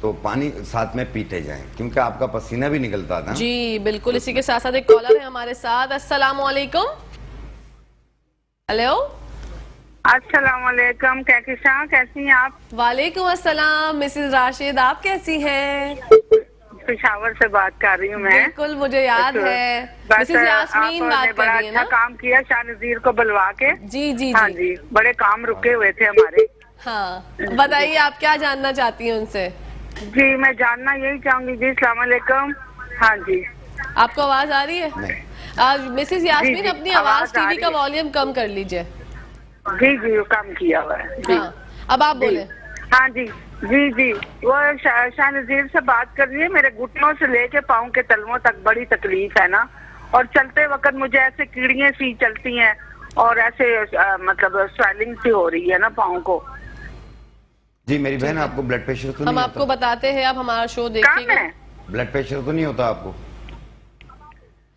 تو پانی ساتھ میں پیتے جائیں کیونکہ آپ کا پسینہ بھی نکلتا تھا. جی بالکل. اسی کے ساتھ ساتھ ایک کالر ہے ہمارے ساتھ. السلام علیکم. ہیلو. السلام علیکم. کہکشاں کیسی ہیں آپ؟ وعلیکم السلام مسز راشد, آپ کیسی ہیں؟ پشاور سے بات کر رہی ہوں میں. بالکل مجھے یاد ہے. مسز یاسمین بات کر رہی ہے نا؟ اچھا کام کیا شاہ نذیر کو بلوا کے. جی جی ہاں جی, بڑے کام رکے ہوئے تھے ہمارے. ہاں بتائیے آپ کیا جاننا چاہتی ہیں ان سے؟ جی میں جاننا یہی چاہوں گی. جی السلام علیکم. ہاں جی آپ کو آواز آ رہی ہے؟ مسز یاسمین اپنی آواز ٹی وی کا والیوم کم کر لیجئے. جی جی وہ کم کیا ہوا ہے. ہاں اب آپ بولیں. ہاں جی جی جی وہ شاہ نذیر سے بات کر رہی ہے. میرے گھٹنوں سے لے کے پاؤں کے تلووں تک بڑی تکلیف ہے نا, اور چلتے وقت مجھے ایسے کیڑیاں سی چلتی ہیں اور ایسے مطلب سویلنگ سی ہو رہی ہے نا پاؤں کو. جی میری بہن آپ کو بلڈ پریشر تو نہیں ہم آپ کو بتاتے ہیں, آپ ہمارا شو دیکھیے گا. بلڈ پریشر تو نہیں ہوتا آپ کو؟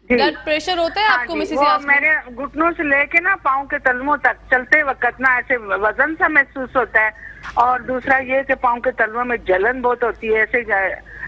بلڈ پریشر ہوتا ہے آپ کو مسز یاسمین؟ میرے گھٹنوں سے لے کے نا پاؤں کے تلووں تک چلتے وقت نا ایسے وزن سا محسوس ہوتا ہے, اور دوسرا یہ کہ پاؤں کے تلووں میں جلن بہت ہوتی ہے, ایسے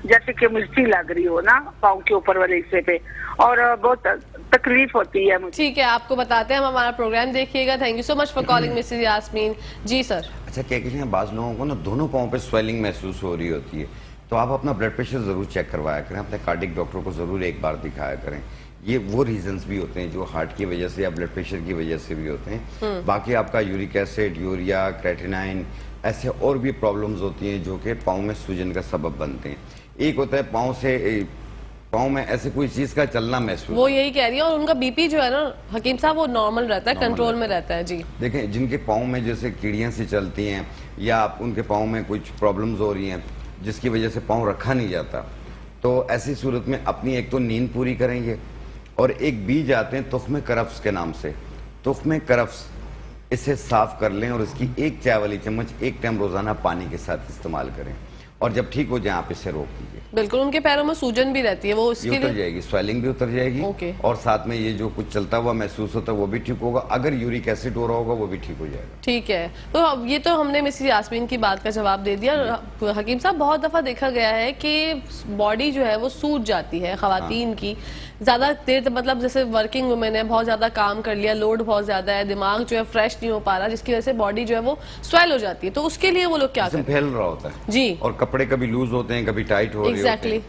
جیسے کہ مرچی لگ رہی ہو نا پاؤں کے اوپر والے حصے پہ, اور بہت تکلیف ہوتی ہے مجھے. ٹھیک ہے آپ کو بتاتے ہیں, ہم ہمارا پروگرام دیکھیے گا. Thank you so much for calling Mrs Yasmin. جی سر. اچھا کیا کہتے ہیں بعض لوگوں کو نا دونوں پاؤں پہ سویلنگ محسوس ہو رہی ہوتی ہے, تو آپ اپنا بلڈ پریشر ضرور چیک کروایا کریں, اپنے کارڈک ڈاکٹر کو ضرور ایک بار دکھایا کریں. یہ وہ ریزنز بھی ہوتے ہیں جو ہارٹ کی وجہ سے یا بلڈ پریشر کی وجہ سے بھی ہوتے ہیں. باقی آپ کا یورک ایسڈ, یوریا, کریٹینائن, ایسے اور بھی پرابلمز ہوتی ہیں جو کہ پاؤں میں سوجن کا سبب بنتے ہیں. ایک ہوتا ہے پاؤں میں ایسے کوئی چیز کا چلنا محسوس, وہ یہی کہہ رہی ہے, اور ان کا بی پی جو ہے نا حکیم صاحب وہ نارمل رہتا ہے, کنٹرول میں رہتا ہے. جی دیکھیں جن کے پاؤں میں جیسے کیڑیاں سی چلتی ہیں یا ان کے پاؤں میں کچھ پرابلمز ہو رہی ہیں جس کی وجہ سے پاؤں رکھا نہیں جاتا, تو ایسی صورت میں اپنی ایک تو نیند پوری کریں گے, اور ایک بیج آتے ہیں تخم کرفس کے نام سے, تخم کرفس, اسے صاف کر لیں اور اس کی 1 چائے والی چمچ ایک ٹائم روزانہ پانی کے ساتھ استعمال کریں, اور جب ٹھیک ہو جائیں آپ اسے روک دیجیے. بالکل. ان کے پیروں میں سوجن بھی رہتی ہے, وہ اس کے اتر جائے گی, سویلنگ بھی اتر جائے گی, اور ساتھ میں یہ جو کچھ چلتا ہوا محسوس ہوتا ہے وہ بھی ٹھیک ہوگا. اگر یورک ایسڈ ہو رہا ہوگا وہ بھی ٹھیک ہو جائے گا. ٹھیک ہے. تو یہ تو ہم نے مسز یاسمین کی بات کا جواب دے دیا. حکیم صاحب بہت دفعہ دیکھا گیا ہے کہ باڈی جو ہے وہ سوج جاتی ہے خواتین کی زیادہ دیر, مطلب جیسے ورکنگ وومن ہے, بہت زیادہ کام کر لیا, لوڈ بہت زیادہ ہے, دماغ جو ہے فریش نہیں ہو پا رہا, جس کی وجہ سے باڈی جو ہے وہ سویل ہو جاتی ہے, تو اس کے لیے وہ لوگ کیا کرتے ہیں؟ پھیل رہا ہوتا ہے جی, اور کپڑے کبھی لوز ہوتے ہیں کبھی ٹائٹ ہو رہے ہوتے ہیں.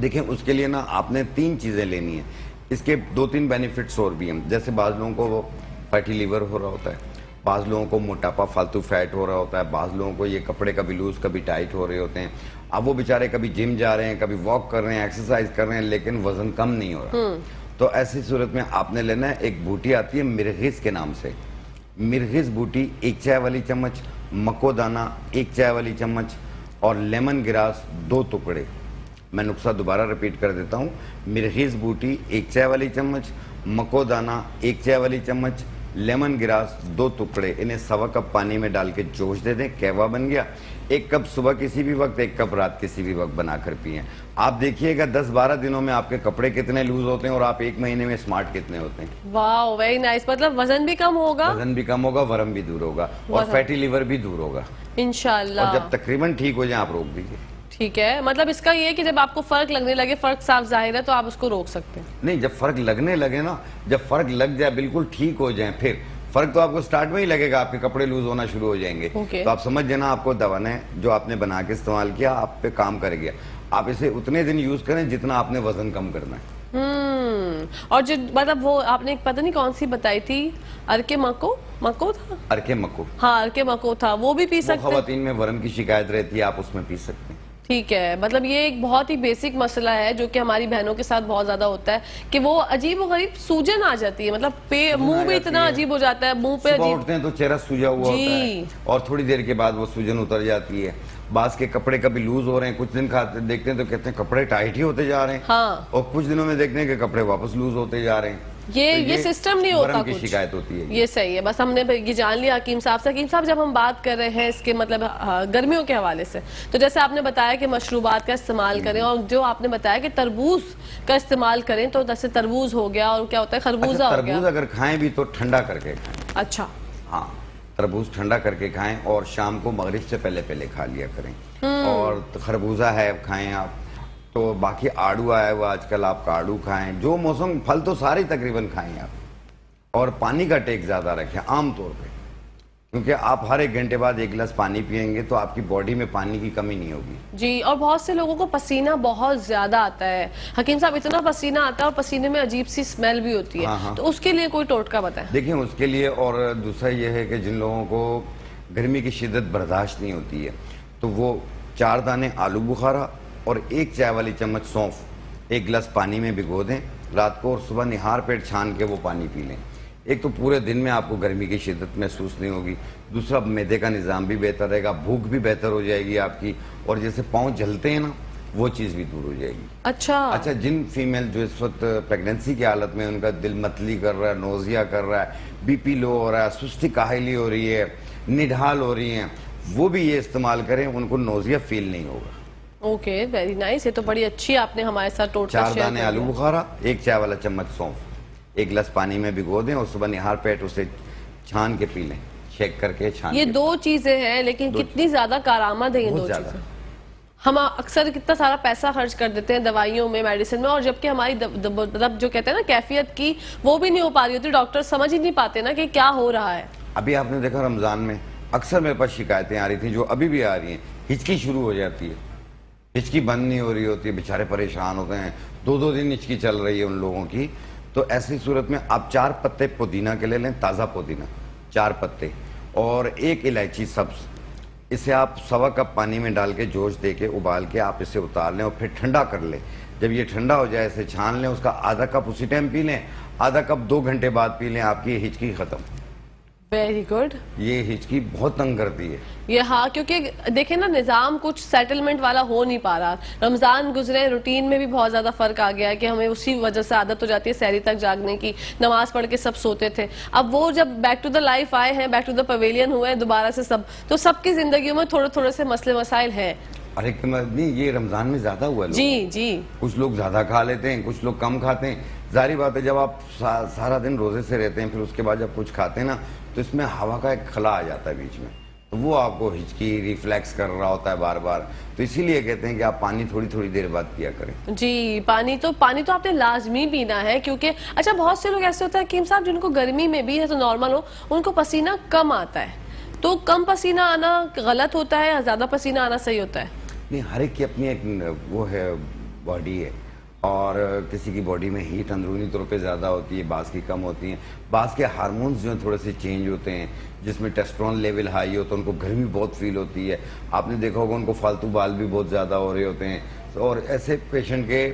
دیکھیں اس کے لیے نا آپ نے 3 چیزیں لینی ہیں. اس کے 2-3 بینیفٹس اور بھی ہیں. جیسے بعض لوگوں کو وہ فیٹی لیور ہو رہا ہوتا ہے, بعض لوگوں کو موٹاپا فالتو فیٹ ہو رہا ہوتا ہے, بعض لوگوں کو یہ کپڑے کبھی لوز کبھی ٹائٹ ہو رہے ہوتے ہیں. اب وہ بیچارے کبھی جم جا رہے ہیں, کبھی واک کر رہے ہیں, ایکسرسائز کر رہے ہیں, لیکن وزن کم نہیں ہو رہا. تو ایسی صورت میں آپ نے لینا ہے, ایک بوٹی آتی ہے مرغیز کے نام سے, مرغیز بوٹی 1 چائے والی چمچ, مکو دانہ 1 چائے والی چمچ, اور لیمن گراس 2 ٹکڑے. میں نسخہ دوبارہ رپیٹ کر دیتا ہوں. مرغیز بوٹی 1 چائے والی چمچ, مکو دانہ 1 چائے والی چمچ, لیمن گراس 2 ٹکڑے. انہیں 1.25 کپ پانی میں ڈال کے جوش دے دیں, کہوا بن گیا. 1 کپ صبح کسی بھی وقت, 1 کپ رات کسی بھی وقت بنا کر پئیں. آپ دیکھیے گا 10-12 دنوں میں آپ کے کپڑے کتنے لوز ہوتے ہیں اور آپ 1 مہینے میں سمارٹ کتنے ہوتے ہیں. واو ویری نائس. مطلب وزن بھی کم ہوگا, وزن بھی کم ہوگا, ورم بھی دور ہوگا, اور فیٹی لیور بھی دور ہوگا انشاءاللہ. اور جب تقریباً ٹھیک ہو جائیں آپ روک دیجیے. ٹھیک ہے. مطلب اس کا یہ ہے کہ جب آپ کو فرق لگنے لگے, فرق صاف ظاہر ہے, تو آپ اس کو روک سکتے ہیں. نہیں, جب فرق لگنے لگے نا, جب فرق لگ جائے بالکل ٹھیک ہو جائیں, پھر فرق تو آپ کو سٹارٹ میں ہی لگے گا, آپ کے کپڑے لوز ہونا شروع ہو جائیں گے, تو آپ سمجھ جانا آپ کو دوا نے جو آپ نے بنا کے استعمال کیا آپ پہ کام کر گیا. آپ اسے اتنے دن یوز کریں جتنا آپ نے وزن کم کرنا ہے. اور جو مطلب وہ آپ نے پتہ نہیں کون سی بتائی تھی, ارکے مکو تھا, ارکے مکو, ہاں ارکے مکو تھا, وہ بھی پی سکتے ہیں. خواتین میں ورم کی شکایت رہتی ہے, آپ اس میں پی سکتے ہیں. ٹھیک ہے. مطلب یہ ایک بہت ہی بیسک مسئلہ ہے جو کہ ہماری بہنوں کے ساتھ بہت زیادہ ہوتا ہے کہ وہ عجیب و غریب سوجن آ جاتی ہے, مطلب منہ بھی اتنا عجیب ہو جاتا ہے, منہ پہ صبح اٹھتے ہیں تو چہرہ سوجا ہوا ہوتا ہے, اور تھوڑی دیر کے بعد وہ سوجن اتر جاتی ہے. بعض کے کپڑے کبھی لوز ہو رہے ہیں, کچھ دن دیکھتے ہیں تو کہتے ہیں کپڑے ٹائٹ ہی ہوتے جا رہے ہیں, اور کچھ دنوں میں دیکھتے ہیں کہ کپڑے واپس لوز ہوتے جا رہے ہیں. یہ سسٹم نہیں ہوتا کچھ, شکایت ہوتی ہے. یہ صحیح ہے. بس ہم نے یہ جان لیا حکیم صاحب سے. حکیم صاحب جب ہم بات کر رہے ہیں اس کے مطلب گرمیوں کے حوالے سے, تو جیسے آپ نے بتایا کہ مشروبات کا استعمال کریں, اور جو آپ نے بتایا کہ تربوز کا استعمال کریں, تو جیسے تربوز ہو گیا, اور کیا ہوتا ہے خربوزہ ہو گیا. تربوز اگر کھائیں بھی تو ٹھنڈا کر کے کھائیں. اچھا, ہاں تربوز ٹھنڈا کر کے کھائیں اور شام کو مغرب سے پہلے پہلے کھا لیا کریں. اور خربوزہ ہے کھائیں آپ. تو باقی آڑو آیا ہوا آج کل, آپ کا آڑو کھائیں. جو موسم پھل تو سارے تقریباً کھائیں آپ. اور پانی کا ٹیک زیادہ رکھیں عام طور پہ, کیونکہ آپ ہر 1 گھنٹے بعد 1 گلاس پانی پئیں گے تو آپ کی باڈی میں پانی کی کمی نہیں ہوگی. جی, اور بہت سے لوگوں کو پسینہ بہت زیادہ آتا ہے حکیم صاحب, اتنا پسینہ آتا ہے اور پسینے میں عجیب سی اسمیل بھی ہوتی ہے, تو اس کے لیے کوئی ٹوٹکا بتائیں. دیکھیں اس کے لیے, اور دوسرا یہ ہے کہ جن لوگوں کو گرمی کی شدت برداشت نہیں ہوتی ہے تو وہ 4 دانے آلو بخارا اور 1 چائے والی چمچ سونف 1 گلاس پانی میں بھگو دیں رات کو, اور صبح نہار پیٹ چھان کے وہ پانی پی لیں. ایک تو پورے دن میں آپ کو گرمی کی شدت محسوس نہیں ہوگی, دوسرا معدے کا نظام بھی بہتر رہے گا, بھوک بھی بہتر ہو جائے گی آپ کی, اور جیسے پاؤں جلتے ہیں نا وہ چیز بھی دور ہو جائے گی. اچھا, جن فیمیل جو اس وقت پریگننسی کی حالت میں ان کا دل متلی کر رہا ہے, نوزیا کر رہا ہے, بی پی لو ہو رہا ہے, سستی کاہلی ہو رہی ہے, نڈھال ہو رہی ہیں, وہ بھی یہ استعمال کریں, ان کو نوزیا فیل نہیں ہوگا. Okay, very nice. یہ تو بڑی اچھی آپ نے ہمارے ساتھ ٹوٹکا شیئر 4 دانے آلو بخارا, 1 چائے والا چمچ سونف 1 گلاس پانی میں بھگو دیں اور صبح نہار پیٹ اسے چھان کے پی لیں, شیک کر کے چھان. یہ 2 چیزیں ہیں, لیکن کتنی زیادہ کارآمد ہیں یہ 2 چیزیں. ہم اکثر کتنا سارا پیسہ خرچ کر دیتے ہیں دوائیوں میں, میڈیسن میں, اور جبکہ ہماری مطلب جو کہتے ہیں نا کیفیت کی وہ بھی نہیں ہو پا رہی ہوتی. ڈاکٹر سمجھ ہی نہیں پاتے نا کہ کیا ہو رہا ہے. ابھی آپ نے دیکھا رمضان میں اکثر میرے پاس شکایتیں آ رہی تھیں, جو ابھی بھی آ رہی ہیں, ہچکی شروع ہو جاتی ہے, ہچکی بند نہیں ہو رہی ہوتی ہے, بیچارے پریشان ہوتے ہیں, 2 دن ہچکی چل رہی ہے ان لوگوں کی. تو ایسی صورت میں آپ 4 پتے پودینہ کے لے لیں, تازہ پودینہ 4 پتے, اور 1 الائچی سبز. اسے آپ 1.25 کپ پانی میں ڈال کے جوش دے کے ابال کے آپ اسے اتار لیں اور پھر ٹھنڈا کر لیں. جب یہ ٹھنڈا ہو جائے اسے چھان لیں, اس کا آدھا کپ اسی ٹائم پی لیں, آدھا کپ 2 گھنٹے بعد پی لیں, آپ کی ہچکی ختم. Very good. یہ ہچکی بہت تنگ کرتی ہے یہ, ہاں, کیونکہ دیکھیں نا نظام کچھ سیٹلمنٹ والا ہو نہیں پا رہا. رمضان گزرے, روٹین میں بھی بہت زیادہ فرق آ گیا ہے کہ ہمیں اسی وجہ سے عادت ہو جاتی ہے سحری تک جاگنے کی, نماز پڑھ کے سب سوتے تھے. اب وہ جب بیک ٹو دا لائف آئے ہیں, بیک ٹو دا پویلین ہوئے ہیں دوبارہ سے سب, تو سب کی زندگیوں میں تھوڑے تھوڑے سے مسئلے مسائل ہیں. ارے نہیں, یہ رمضان میں زیادہ ہوا ہے. جی, کچھ لوگ زیادہ کھا لیتے ہیں, کچھ لوگ کم کھاتے ہیں. ظاہری بات ہے جب آپ سارا دن روزے سے رہتے ہیں, پھر اس کے بعد جب کچھ کھاتے ہیں نا تو اس میں ہوا کا ایک خلا آ جاتا ہے بیچ میں, تو وہ آپ کو ہچکی ریفلیکس کر رہا ہوتا ہے بار بار. تو اسی لیے کہتے ہیں کہ آپ پانی تھوڑی دیر بعد پیا کریں. جی, پانی تو آپ نے لازمی پینا ہے, کیونکہ اچھا بہت سے لوگ ایسے ہوتے ہیں حکیم صاحب جن کو گرمی میں بھی ہے تو نارمل ہو, ان کو پسینہ کم آتا ہے. تو کم پسینہ آنا غلط ہوتا ہے یا زیادہ پسینہ آنا صحیح ہوتا ہے؟ نہیں, ہر ایک کی اپنی ایک وہ ہے باڈی ہے, اور کسی کی باڈی میں ہیٹ اندرونی طور پہ زیادہ ہوتی ہے, بعض کی کم ہوتی ہیں. بعض کے ہارمونز جو ہیں تھوڑے سے چینج ہوتے ہیں, جس میں ٹیسٹرون لیول ہائی ہو تو ان کو گرمی بہت فیل ہوتی ہے. آپ نے دیکھا ہوگا ان کو فالتو بال بھی بہت زیادہ ہو رہے ہوتے ہیں. اور ایسے پیشنٹ کے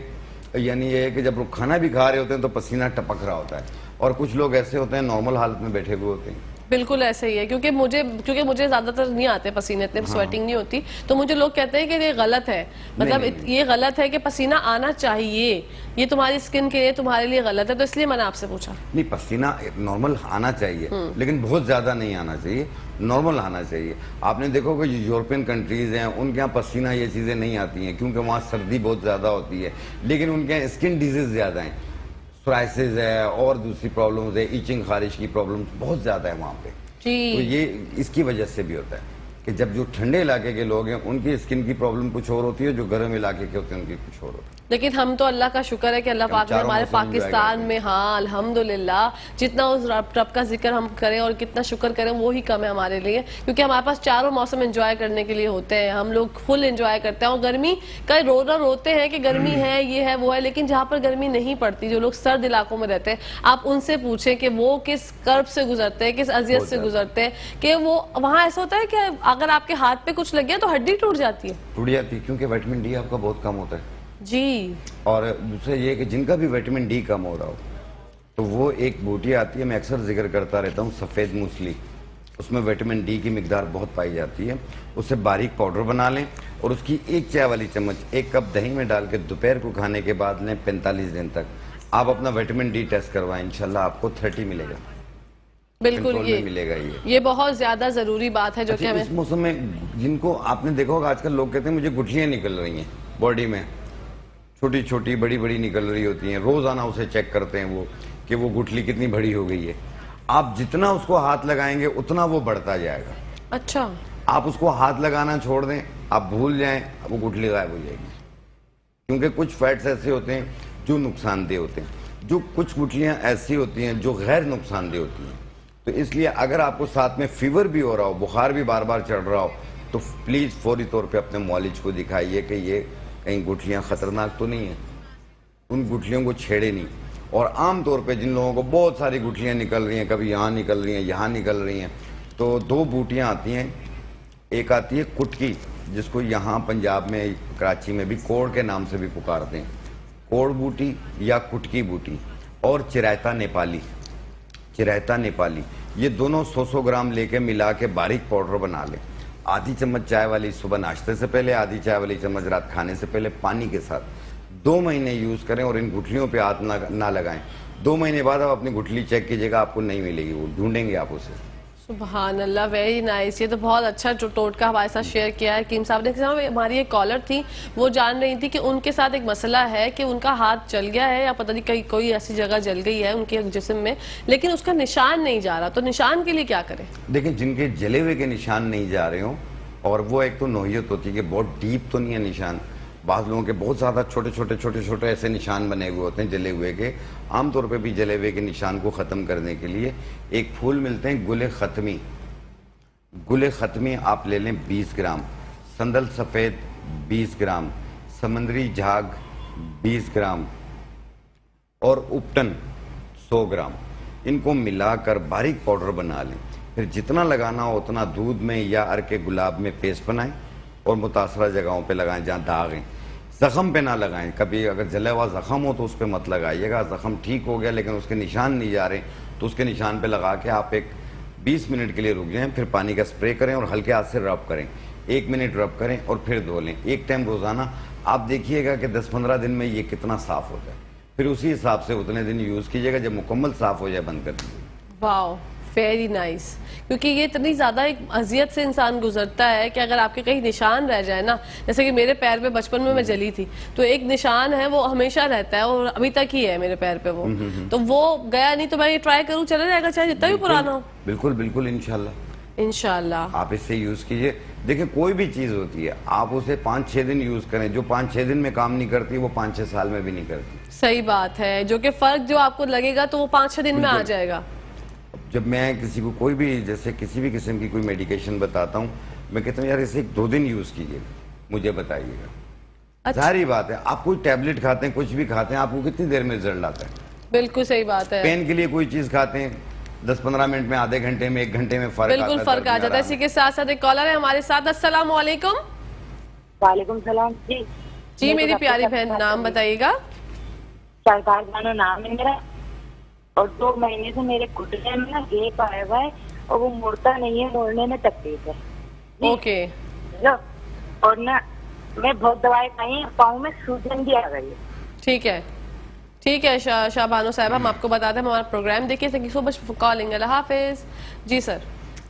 یعنی یہ ہے کہ جب وہ کھانا بھی کھا رہے ہوتے ہیں تو پسینہ ٹپک رہا ہوتا ہے, اور کچھ لوگ ایسے ہوتے ہیں نارمل حالت میں بیٹھے ہوئے ہوتے ہیں. بالکل ایسے ہی ہے, کیونکہ مجھے زیادہ تر نہیں آتے پسینے, اتنے سویٹنگ نہیں ہوتی, تو مجھے لوگ کہتے ہیں کہ یہ غلط ہے, مطلب یہ غلط ہے کہ پسینہ آنا چاہیے, یہ تمہاری اسکن کے لیے تمہارے لیے غلط ہے, تو اس لیے میں نے آپ سے پوچھا. نہیں, پسینہ نارمل آنا چاہیے, لیکن بہت زیادہ نہیں آنا چاہیے, نارمل آنا چاہیے. آپ نے دیکھو کہ جو یورپین کنٹریز ہیں ان کے یہاں پسینہ یہ چیزیں نہیں آتی ہیں, کیونکہ وہاں سردی بہت زیادہ ہوتی ہے, لیکن ان کے یہاں اسکن ڈیزیز زیادہ ہیں, سورائسس ہے اور دوسری پرابلمز ہے, ایچنگ خارش کی پرابلمز بہت زیادہ ہے وہاں پہ. تو یہ اس کی وجہ سے بھی ہوتا ہے کہ جب جو ٹھنڈے علاقے کے لوگ ہیں ان کی اسکن کی پرابلم کچھ اور ہوتی ہے, جو گرم علاقے کے ہوتے ہیں ان کی کچھ اور ہوتی ہے. لیکن ہم تو اللہ کا شکر ہے کہ اللہ پاک نے ہمارے پاکستان میں, ہاں الحمدللہ, جتنا اس رب کا ذکر ہم کریں اور کتنا شکر کریں وہی کم ہے ہمارے لیے, کیونکہ ہمارے پاس چاروں موسم انجوائے کرنے کے لیے ہوتے ہیں, ہم لوگ فل انجوائے کرتے ہیں. اور گرمی کا روتے ہیں کہ گرمی ہے, یہ ہے, وہ ہے, لیکن جہاں پر گرمی نہیں پڑتی, جو لوگ سرد علاقوں میں رہتے ہیں, آپ ان سے پوچھیں کہ وہ کس کرب سے گزرتے ہیں, کس اذیت سے گزرتے ہیں, کہ وہ وہاں ایسا ہوتا ہے کہ اگر آپ کے ہاتھ پہ کچھ لگ گیا تو ہڈی ٹوٹ جاتی ہے, کیونکہ وٹامن ڈی آپ کا بہت کم ہوتا ہے. جی, اور دوسرا یہ کہ جن کا بھی وٹامن ڈی کم ہو رہا ہو تو وہ ایک بوٹی آتی ہے, میں اکثر ذکر کرتا رہتا ہوں, سفید موسلی, اس میں وٹامن ڈی کی مقدار بہت پائی جاتی ہے. اسے باریک پاؤڈر بنا لیں اور اس کی 1 چائے والی چمچ 1 کپ دہی میں ڈال کے دوپہر کو کھانے کے بعد لیں 45 دن تک. آپ اپنا وٹامن ڈی ٹیسٹ کروائیں, انشاءاللہ آپ کو 30 ملے گا. بالکل ملے گا. یہ بہت زیادہ ضروری بات ہے جو کہ ہمیں اس موسم میں, جن کو آپ نے دیکھا ہوگا آج کل لوگ کہتے ہیں مجھے گٹھلیاں نکل رہی ہیں باڈی میں, چھوٹی چھوٹی بڑی بڑی نکل رہی ہوتی ہیں, روزانہ اسے چیک کرتے ہیں وہ کہ وہ گٹھلی کتنی بڑی ہو گئی ہے. آپ جتنا اس کو ہاتھ لگائیں گے اتنا وہ بڑھتا جائے گا. اچھا. آپ اس کو ہاتھ لگانا چھوڑ دیں, آپ بھول جائیں, وہ گٹھلی غائب ہو جائے گی. کیونکہ کچھ فیٹس ایسے ہوتے ہیں جو نقصان دہ ہوتے ہیں, جو کچھ گٹھلیاں ایسی ہوتی ہیں جو غیر نقصان دہ ہوتی ہیں. تو اس لیے اگر آپ کو ساتھ میں فیور بھی ہو رہا ہو, بخار بھی بار بار چڑھ رہا ہو, تو پلیز فوری طور پہ اپنے معالج کو دکھائیے کہ یہ کہیں گٹھلیاں خطرناک تو نہیں ہیں. ان گٹھلیوں کو چھیڑے نہیں. اور عام طور پہ جن لوگوں کو بہت ساری گٹھلیاں نکل رہی ہیں, کبھی یہاں نکل رہی ہیں, یہاں نکل رہی ہیں, تو 2 بوٹیاں آتی ہیں. ایک آتی ہے کٹکی, جس کو یہاں پنجاب میں کراچی میں بھی کوڑ کے نام سے بھی پکارتے ہیں, کوڑ بوٹی یا کٹکی بوٹی, اور چرائتا نیپالی. چرائتا نیپالی یہ دونوں 100 گرام لے کے ملا کے باریک پاؤڈر بنا لیں. آدھی چمچ چائے والی صبح ناشتے سے پہلے, آدھی چائے والی چمچ رات کھانے سے پہلے پانی کے ساتھ 2 مہینے یوز کریں, اور ان گٹھلیوں پہ ہاتھ نہ لگائیں. 2 مہینے بعد آپ اپنی گٹھلی چیک کیجئے گا, آپ کو نہیں ملے گی, وہ ڈھونڈیں گے آپ اسے. سبحان اللہ, ویری نائس. یہ تو بہت اچھا جو ٹوٹکا ہمارے ساتھ شیئر کیا ہے حکیم صاحب نے. ہماری ایک کالر تھی, وہ جان رہی تھی کہ ان کے ساتھ ایک مسئلہ ہے کہ ان کا ہاتھ جل گیا ہے, یا پتہ نہیں کوئی ایسی جگہ جل گئی ہے ان کے جسم میں, لیکن اس کا نشان نہیں جا رہا. تو نشان کے لیے کیا کریں؟ دیکھیں, جن کے جلے ہوئے کے نشان نہیں جا رہے ہوں, اور وہ ایک تو نوعیت ہوتی ہے کہ بہت ڈیپ تو نہیں ہے نشان, بعض لوگوں کے بہت زیادہ چھوٹے ایسے نشان بنے ہوئے ہوتے ہیں جلے ہوئے کے. عام طور پہ بھی جلے ہوئے کے نشان کو ختم کرنے کے لیے ایک پھول ملتے ہیں, گل ختمی. گل ختمی آپ لے لیں 20 گرام, سندل سفید 20 گرام, سمندری جھاگ 20 گرام, اور اپٹن 100 گرام. ان کو ملا کر باریک پاؤڈر بنا لیں. پھر جتنا لگانا ہو اتنا دودھ میں یا ارک گلاب میں پیسٹ بنائیں, اور متاثرہ جگہوں پہ لگائیں جہاں داغ ہیں. زخم پہ نہ لگائیں. کبھی اگر جلا ہوا زخم ہو تو اس پہ مت لگائیے گا. زخم ٹھیک ہو گیا لیکن اس کے نشان نہیں جا رہے, تو اس کے نشان پہ لگا کے آپ ایک 20 منٹ کے لیے رک جائیں, پھر پانی کا سپرے کریں اور ہلکے ہاتھ سے رب کریں. 1 منٹ رب کریں اور پھر دھو لیں. ایک ٹائم روزانہ. آپ دیکھیے گا کہ 10-15 دن میں یہ کتنا صاف ہوتا ہے. پھر اسی حساب سے اتنے دن یوز کیجیے گا, جب مکمل صاف ہو جائے بند کر دیجیے. واو, ویری نائس. کیونکہ یہ اتنی زیادہ ایک اذیت سے انسان گزرتا ہے کہ اگر آپ کے کہیں نشان رہ جائے نا, جیسے کہ میرے پیر پہ بچپن میں جلی تھی, تو ایک نشان ہے وہ ہمیشہ رہتا ہے, اور ابھی تک ہی ہے میرے پیر پہ وہ, تو وہ گیا نہیں. تو میں یہ ٹرائی کروں, چلا جائے گا چاہے جتنا بھی پرانا ہو؟ بالکل بالکل, انشاءاللہ انشاءاللہ. آپ اس سے یوز کیجئے. دیکھیں, کوئی بھی چیز ہوتی ہے, آپ اسے 5-6 دن یوز کریں. جو 5-6 دن میں کام نہیں کرتی وہ 5-6 سال میں بھی نہیں کرتی. صحیح بات ہے. جو کہ فرق جو آپ کو لگے گا تو وہ 5-6 دن میں آ جائے گا. جب میں کسی کو کوئی بھی جیسے کسی بھی قسم کی کوئی میڈیکیشن بتاتا ہوں, میں کہتا ہوں یار اسے 1-2 دن یوز کیجئے, مجھے بتائیے گا. ظاہری بات ہے, آپ کوئی ٹیبلٹ کھاتے ہیں, کچھ بھی کھاتے ہیں, آپ کو کتنی دیر میں رزلٹ آتا ہے؟ بالکل صحیح بات ہے. پین کے لیے کوئی چیز کھاتے ہیں, 10-15 منٹ میں, آدھے گھنٹے میں, 1 گھنٹے میں فرق آتا ہے. بالکل فرق آ جاتا ہے. اسی کے ساتھ ساتھ ایک کالر ہے ہمارے ساتھ. السلام علیکم. وعلیکم السلام. جی میری پیاری بہن, نام بتائیے گا. سرکار بانو نام ہے میرا, اور 2 مہینے سے میرے گھٹنے میں نا گیپ آیا ہوا ہے, اور وہ مڑتا نہیں ہے, موڑنے میں تکلیف ہے. اوکے. اور نا میں بہت دوائی کھائی ہیں, پاؤں میں سوجن بھی آ گئی ہے. ٹھیک ہے, ٹھیک ہے شاہ بانو صاحب, ہم آپ کو بتاتے ہیں. ہمارا پروگرام دیکھیے. Thank you so much for calling. اللہ حافظ. جی سر.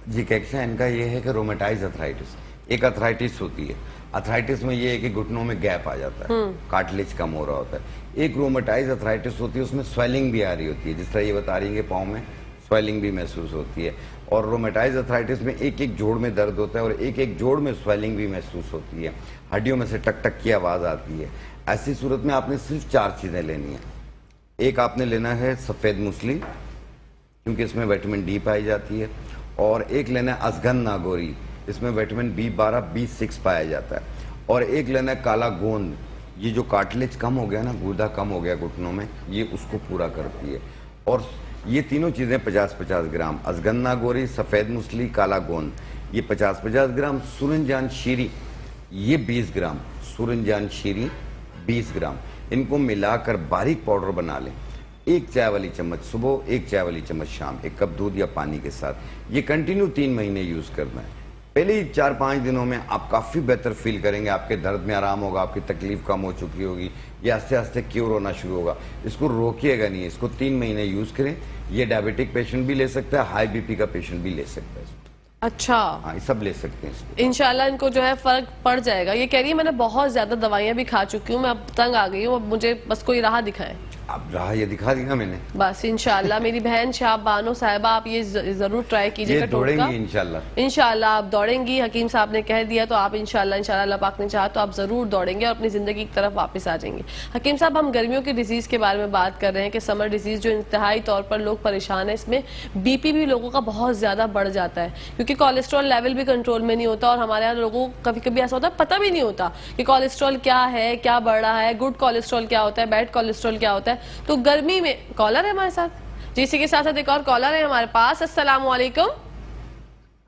جی کیکشا, ان کا یہ ہے کہ رومیٹائز ارتھرائٹس ایک ارتھرائٹس ہوتی ہے. ارتھرائٹس میں یہ ہے کہ گھٹنوں میں گیپ آ جاتا ہے, کارٹلیج کم ہو رہا ہوتا ہے. ایک رومیٹائز ارتھرائٹس ہوتی ہے, اس میں سویلنگ بھی آ رہی ہوتی ہے, جس طرح یہ بتا رہی ہیں کہ پاؤں میں سویلنگ بھی محسوس ہوتی ہے. اور رومیٹائز ارتھرائٹس میں ایک جوڑ میں درد ہوتا ہے, اور ایک جوڑ میں سویلنگ بھی محسوس ہوتی ہے. ہڈیوں میں سے ٹک ٹک کی آواز آتی ہے. ایسی صورت میں آپ نے صرف 4 چیزیں لینی ہیں. ایک آپ نے لینا ہے سفید موسلی, کیونکہ اس میں وٹامن ڈی پائی جاتی ہے. اور ایک لینا ہے ازگن ناگوری, اس میں وٹامن B12 B6 پایا جاتا ہے. اور ایک لینا ہے کالا گوند, یہ جو کارٹلیج کم ہو گیا نا, گردہ کم ہو گیا گھٹنوں میں, یہ اس کو پورا کرتی ہے. اور یہ تینوں چیزیں 50-50 گرام, ازگن ناگوری, سفید موسلی, کالا گوند, یہ 50-50 گرام. سورنجان شیری یہ 20 گرام, سورنجان شیری 20 گرام. ان کو ملا کر باریک پاؤڈر بنا لیں. 1 چائے والی چمچ صبح, 1 چائے والی چمچ شام, 1 کپ دودھ یا پانی کے ساتھ. یہ کنٹینیو 3 مہینے یوز کرنا ہے. پہلے 4-5 دنوں میں آپ کافی بہتر فیل کریں گے. آپ کے درد میں آرام ہوگا, آپ کی تکلیف کم ہو چکی ہوگی, یہ آہستہ آہستہ کیور ہونا شروع ہوگا. اس کو روکیے گا نہیں, اس کو 3 مہینے یوز کریں. یہ ڈائبٹک پیشنٹ بھی لے سکتا ہے, ہائی BP کا پیشنٹ بھی لے سکتا ہے. اچھا, ہاں, یہ سب لے سکتے ہیں. انشاءاللہ ان کو جو ہے فرق پڑ جائے گا. یہ کہہ رہی ہے میں نے بہت زیادہ دوائیاں بھی کھا چکی ہوں, میں اب تنگ آ گئی ہوں, اب مجھے بس کوئی راہ دکھائیں. اب راہ یہ دکھا دیا میں نے. بس انشاءاللہ میری بہن شاب بانو صاحبہ آپ یہ ضرور ٹرائی کیجئے گا. یہ دوڑیں گی انشاءاللہ. انشاءاللہ آپ دوڑیں گی. حکیم صاحب نے کہہ دیا تو آپ انشاءاللہ اللہ پاک نے چاہا تو آپ ضرور دوڑیں گے اور اپنی زندگی کی طرف واپس آ جائیں گے. حکیم صاحب ہم گرمیوں کی ڈیزیز کے بارے میں بات کر رہے ہیں کہ سمر ڈیزیز جو انتہائی طور پر لوگ پریشان ہیں, اس میں بی پی بھی لوگوں کا بہت زیادہ بڑھ جاتا ہے کیونکہ کولیسٹرول لیول بھی کنٹرول میں نہیں ہوتا, اور ہمارے یہاں لوگوں کو کبھی کبھی ایسا ہوتا ہے پتہ بھی نہیں ہوتا کہ کولیسٹرول کیا ہے, کیا بڑھ رہا ہے, گڈ کولیسٹرول کیا ہوتا ہے, بیڈ کولیسٹرول کیا ہوتا ہے. تو گرمی میں کالر ہے ہمارے ساتھ جی, اسی کے ساتھ ایک اور کالر ہے ہمارے پاس. السلام علیکم.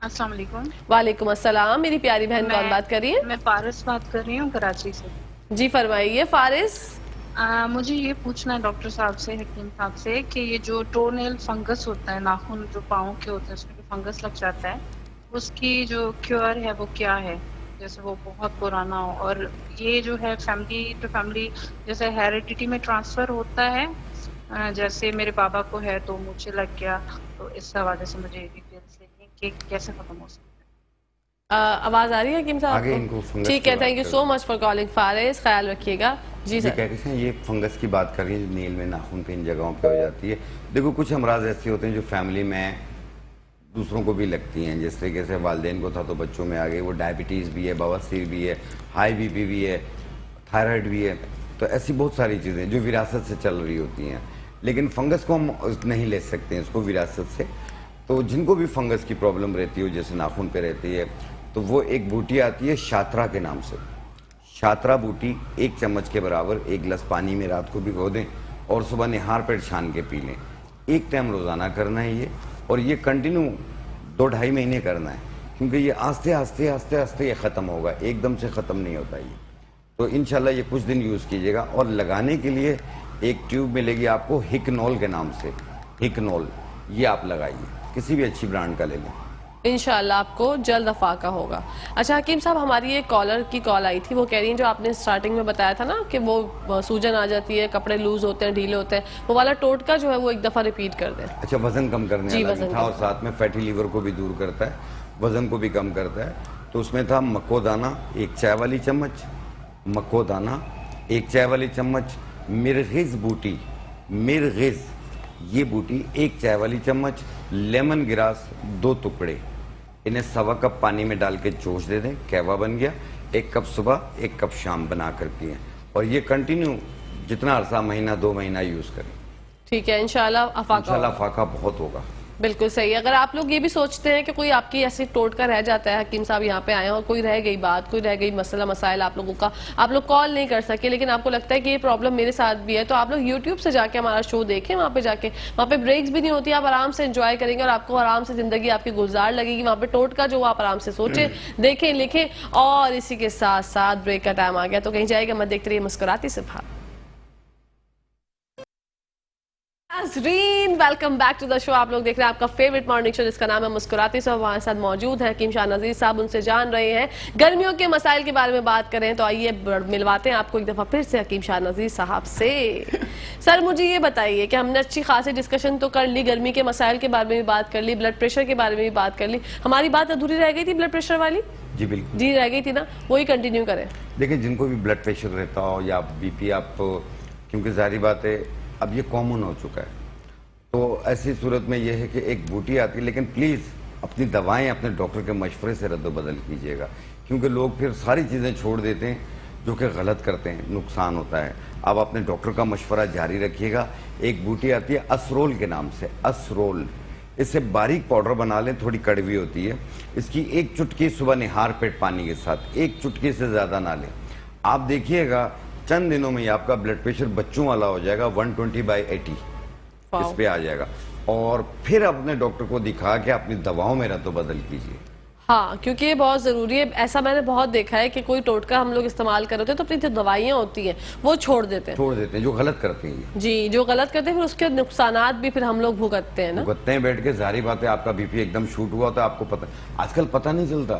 السلام علیکم. وعلیکم السلام. میری پیاری بہن کون بات کر رہی ہے؟ میں فارس بات کر رہی ہوں کراچی سے. جی فرمائیے فارس. مجھے یہ پوچھنا ہے ڈاکٹر صاحب سے, حکیم صاحب سے, کہ یہ جو ٹو نیل فنگس ہوتا ہے, ناخن جو پاؤں کے ہوتے ہیں اس میں جو فنگس لگ جاتا ہے, اس کی جو کیور ہے وہ کیا ہے؟ جیسے وہ بہت پرانا ہو, اور یہ جو ہے فیملی ٹو فیملی جیسے ہیریڈیٹی میں ٹرانسفر ہوتا ہے, جیسے میرے بابا کو ہے تو مجھے لگ گیا, تو اس حوالے سے مجھے ڈیٹیلس لینی کہ کیسے ختم ہو سکتا ہے. آواز آ رہی ہے حکیم صاحب آگے ان کو فنگس ٹھیک ہے, thank you so much for calling فارس, خیال رکھیے گا. جی سر. کہتے ہیں یہ فنگس کی بات کر رہی ہے جو نیل میں ناخن پہ ان جگہوں پہ ہو جاتی ہے. دیکھو کچھ امراض ایسے ہوتے ہیں جو فیملی میں دوسروں کو بھی لگتی ہیں, جس طریقے سے والدین کو تھا تو بچوں میں آ گئی. وہ ڈائبٹیز بھی ہے, بواسیر بھی ہے, ہائی بی پی بھی ہے, تھائرائڈ بھی ہے. تو ایسی بہت ساری چیزیں جو وراثت سے چل رہی ہوتی ہیں, لیکن فنگس کو ہم نہیں لے سکتے ہیں اس کو وراثت سے. تو جن کو بھی فنگس کی پرابلم رہتی ہو, جیسے ناخن پہ رہتی ہے, تو وہ ایک بوٹی آتی ہے شاترا کے نام سے. شاترا بوٹی 1 چمچ کے برابر 1 گلاس پانی میں رات کو بھگو دیں اور صبح نہار پیٹ چھان کے پی لیں. 1 ٹائم روزانہ کرنا ہے یہ, اور یہ کنٹینیو 2-2.5 مہینے کرنا ہے, کیونکہ یہ آہستہ آہستہ آہستہ آہستہ یہ ختم ہوگا, ایک دم سے ختم نہیں ہوتا یہ. تو انشاءاللہ یہ کچھ دن یوز کیجیے گا. اور لگانے کے لیے ایک ٹیوب ملے گی آپ کو ہکنول کے نام سے, ہکنول, یہ آپ لگائیے, کسی بھی اچھی برانڈ کا لے لیں, انشاءاللہ آپ کو جلد افاقہ ہوگا. اچھا حکیم صاحب ہماری ایک کالر کی کال آئی تھی, وہ کہہ رہی ہیں جو آپ نے سٹارٹنگ میں بتایا تھا نا کہ وہ سوجن آ جاتی ہے, کپڑے لوز ہوتے ہیں, ڈھیلے ہوتے ہیں, وہ والا ٹوٹکا جو ہے وہ ایک دفعہ ریپیٹ کر دیں. اچھا وزن کم کرنے جی, والا بھی تھا, اور ساتھ میں فیٹی لیور کو بھی دور کرتا ہے, وزن کو بھی کم کرتا ہے. تو اس میں تھا مکو دانہ 1 چائے والی چمچ, مکو دانہ 1 چائے والی چمچ, مرغز بوٹی, مرغز یہ بوٹی 1 چائے والی چمچ, لیمن گراس 2 ٹکڑے, انہیں 1.25 کپ پانی میں ڈال کے چوش دے دیں, کہوا بن گیا. 1 کپ صبح 1 کپ شام بنا کر پیئیں, اور یہ کنٹینیو جتنا عرصہ, مہینہ 2 مہینہ یوز کریں. ٹھیک ہے, انشاءاللہ افاقہ انشاءاللہ افاقہ بہت ہوگا. بالکل صحیح. اگر آپ لوگ یہ بھی سوچتے ہیں کہ کوئی آپ کی ایسی ٹوٹکا رہ جاتا ہے, حکیم صاحب یہاں پہ آئے ہیں اور کوئی رہ گئی بات, کوئی رہ گئی مسئلہ مسائل آپ لوگوں کا, آپ لوگ کال نہیں کر سکے, لیکن آپ کو لگتا ہے کہ یہ پرابلم میرے ساتھ بھی ہے, تو آپ لوگ یوٹیوب سے جا کے ہمارا شو دیکھیں. وہاں پہ جا کے, وہاں پہ بریکس بھی نہیں ہوتی, آپ آرام سے انجوائے کریں گے اور آپ کو آرام سے زندگی آپ کی گلزار لگے گی. وہاں پہ ٹوٹکا جو آپ آرام سے سوچیں, دیکھیں, لکھیں. اور اسی کے ساتھ ساتھ بریک کا ٹائم آ گیا, تو کہیں جائے گا مت, دیکھتے رہیے مسکراتی صبح. ناظرین ویلکم بیک ٹو دا شو. آپ لوگ دیکھ رہے ہیں آپ کا فیوریٹ مارننگ شو جس کا نام ہے مسکراتی صبح. ہمارے ساتھ موجود ہیں حکیم شاہ نذیر صاحب, ان سے جان رہے ہیں گرمیوں کے مسائل کے بارے میں بات کریں. تو آئیے ملواتے ہیں آپ کو ایک دفعہ پھر سے حکیم شاہ نذیر صاحب سے. سر مجھے یہ بتائیے کہ ہم نے اچھی خاصی ڈسکشن تو کر لی, گرمی کے مسائل کے بارے میں بھی بات کر لی, بلڈ پریشر کے بارے میں بھی بات کر لی. ہماری بات ادھوری رہ گئی تھی بلڈ پریشر والی. جی بالکل, جی رہ گئی تھی نا, وہی کنٹینیو کریں. دیکھیں جن کو بھی بلڈ پریشر رہتا ہو یا بی پی, آپ کیونکہ ظاہری بات ہے اب یہ کامن ہو چکا ہے, تو ایسی صورت میں یہ ہے کہ ایک بوٹی آتی ہے, لیکن پلیز اپنی دوائیں اپنے ڈاکٹر کے مشورے سے رد و بدل کیجیے گا, کیونکہ لوگ پھر ساری چیزیں چھوڑ دیتے ہیں جو کہ غلط کرتے ہیں, نقصان ہوتا ہے. آپ اپنے ڈاکٹر کا مشورہ جاری رکھیے گا. ایک بوٹی آتی ہے اسرول کے نام سے, اسرول, اس سے باریک پاؤڈر بنا لیں, تھوڑی کڑوی ہوتی ہے. اس کی 1 چٹکی صبح نہار پیٹ پانی کے ساتھ, 1 چٹکی سے زیادہ نہ لیں. آپ دیکھیے گا چند دنوں میں آپ کا بلڈ پریشر بچوں والا ہو جائے گا, 120/80 اس پہ آ جائے گا. اور پھر اپنے ڈاکٹر کو دکھا کے اپنی دواؤں میں رد و بدل کیجیے. ہاں کیونکہ یہ بہت ضروری ہے. ایسا میں نے بہت دیکھا ہے کہ کوئی ٹوٹکا ہم لوگ استعمال کر رہے ہیں تو اپنی جو دوائیاں ہوتی ہیں وہ چھوڑ دیتے ہیں, جو غلط کرتے ہیں. جی جو غلط کرتے ہیں, پھر اس کے نقصانات بھی پھر ہم لوگ بھگتتے ہیں نا. بھگتتے ہیں بیٹھ کے. ظاہری بات ہے آپ کا بی پی ایک دم شوٹ ہوا تو آپ کو پتہ, آج کل پتہ نہیں چلتا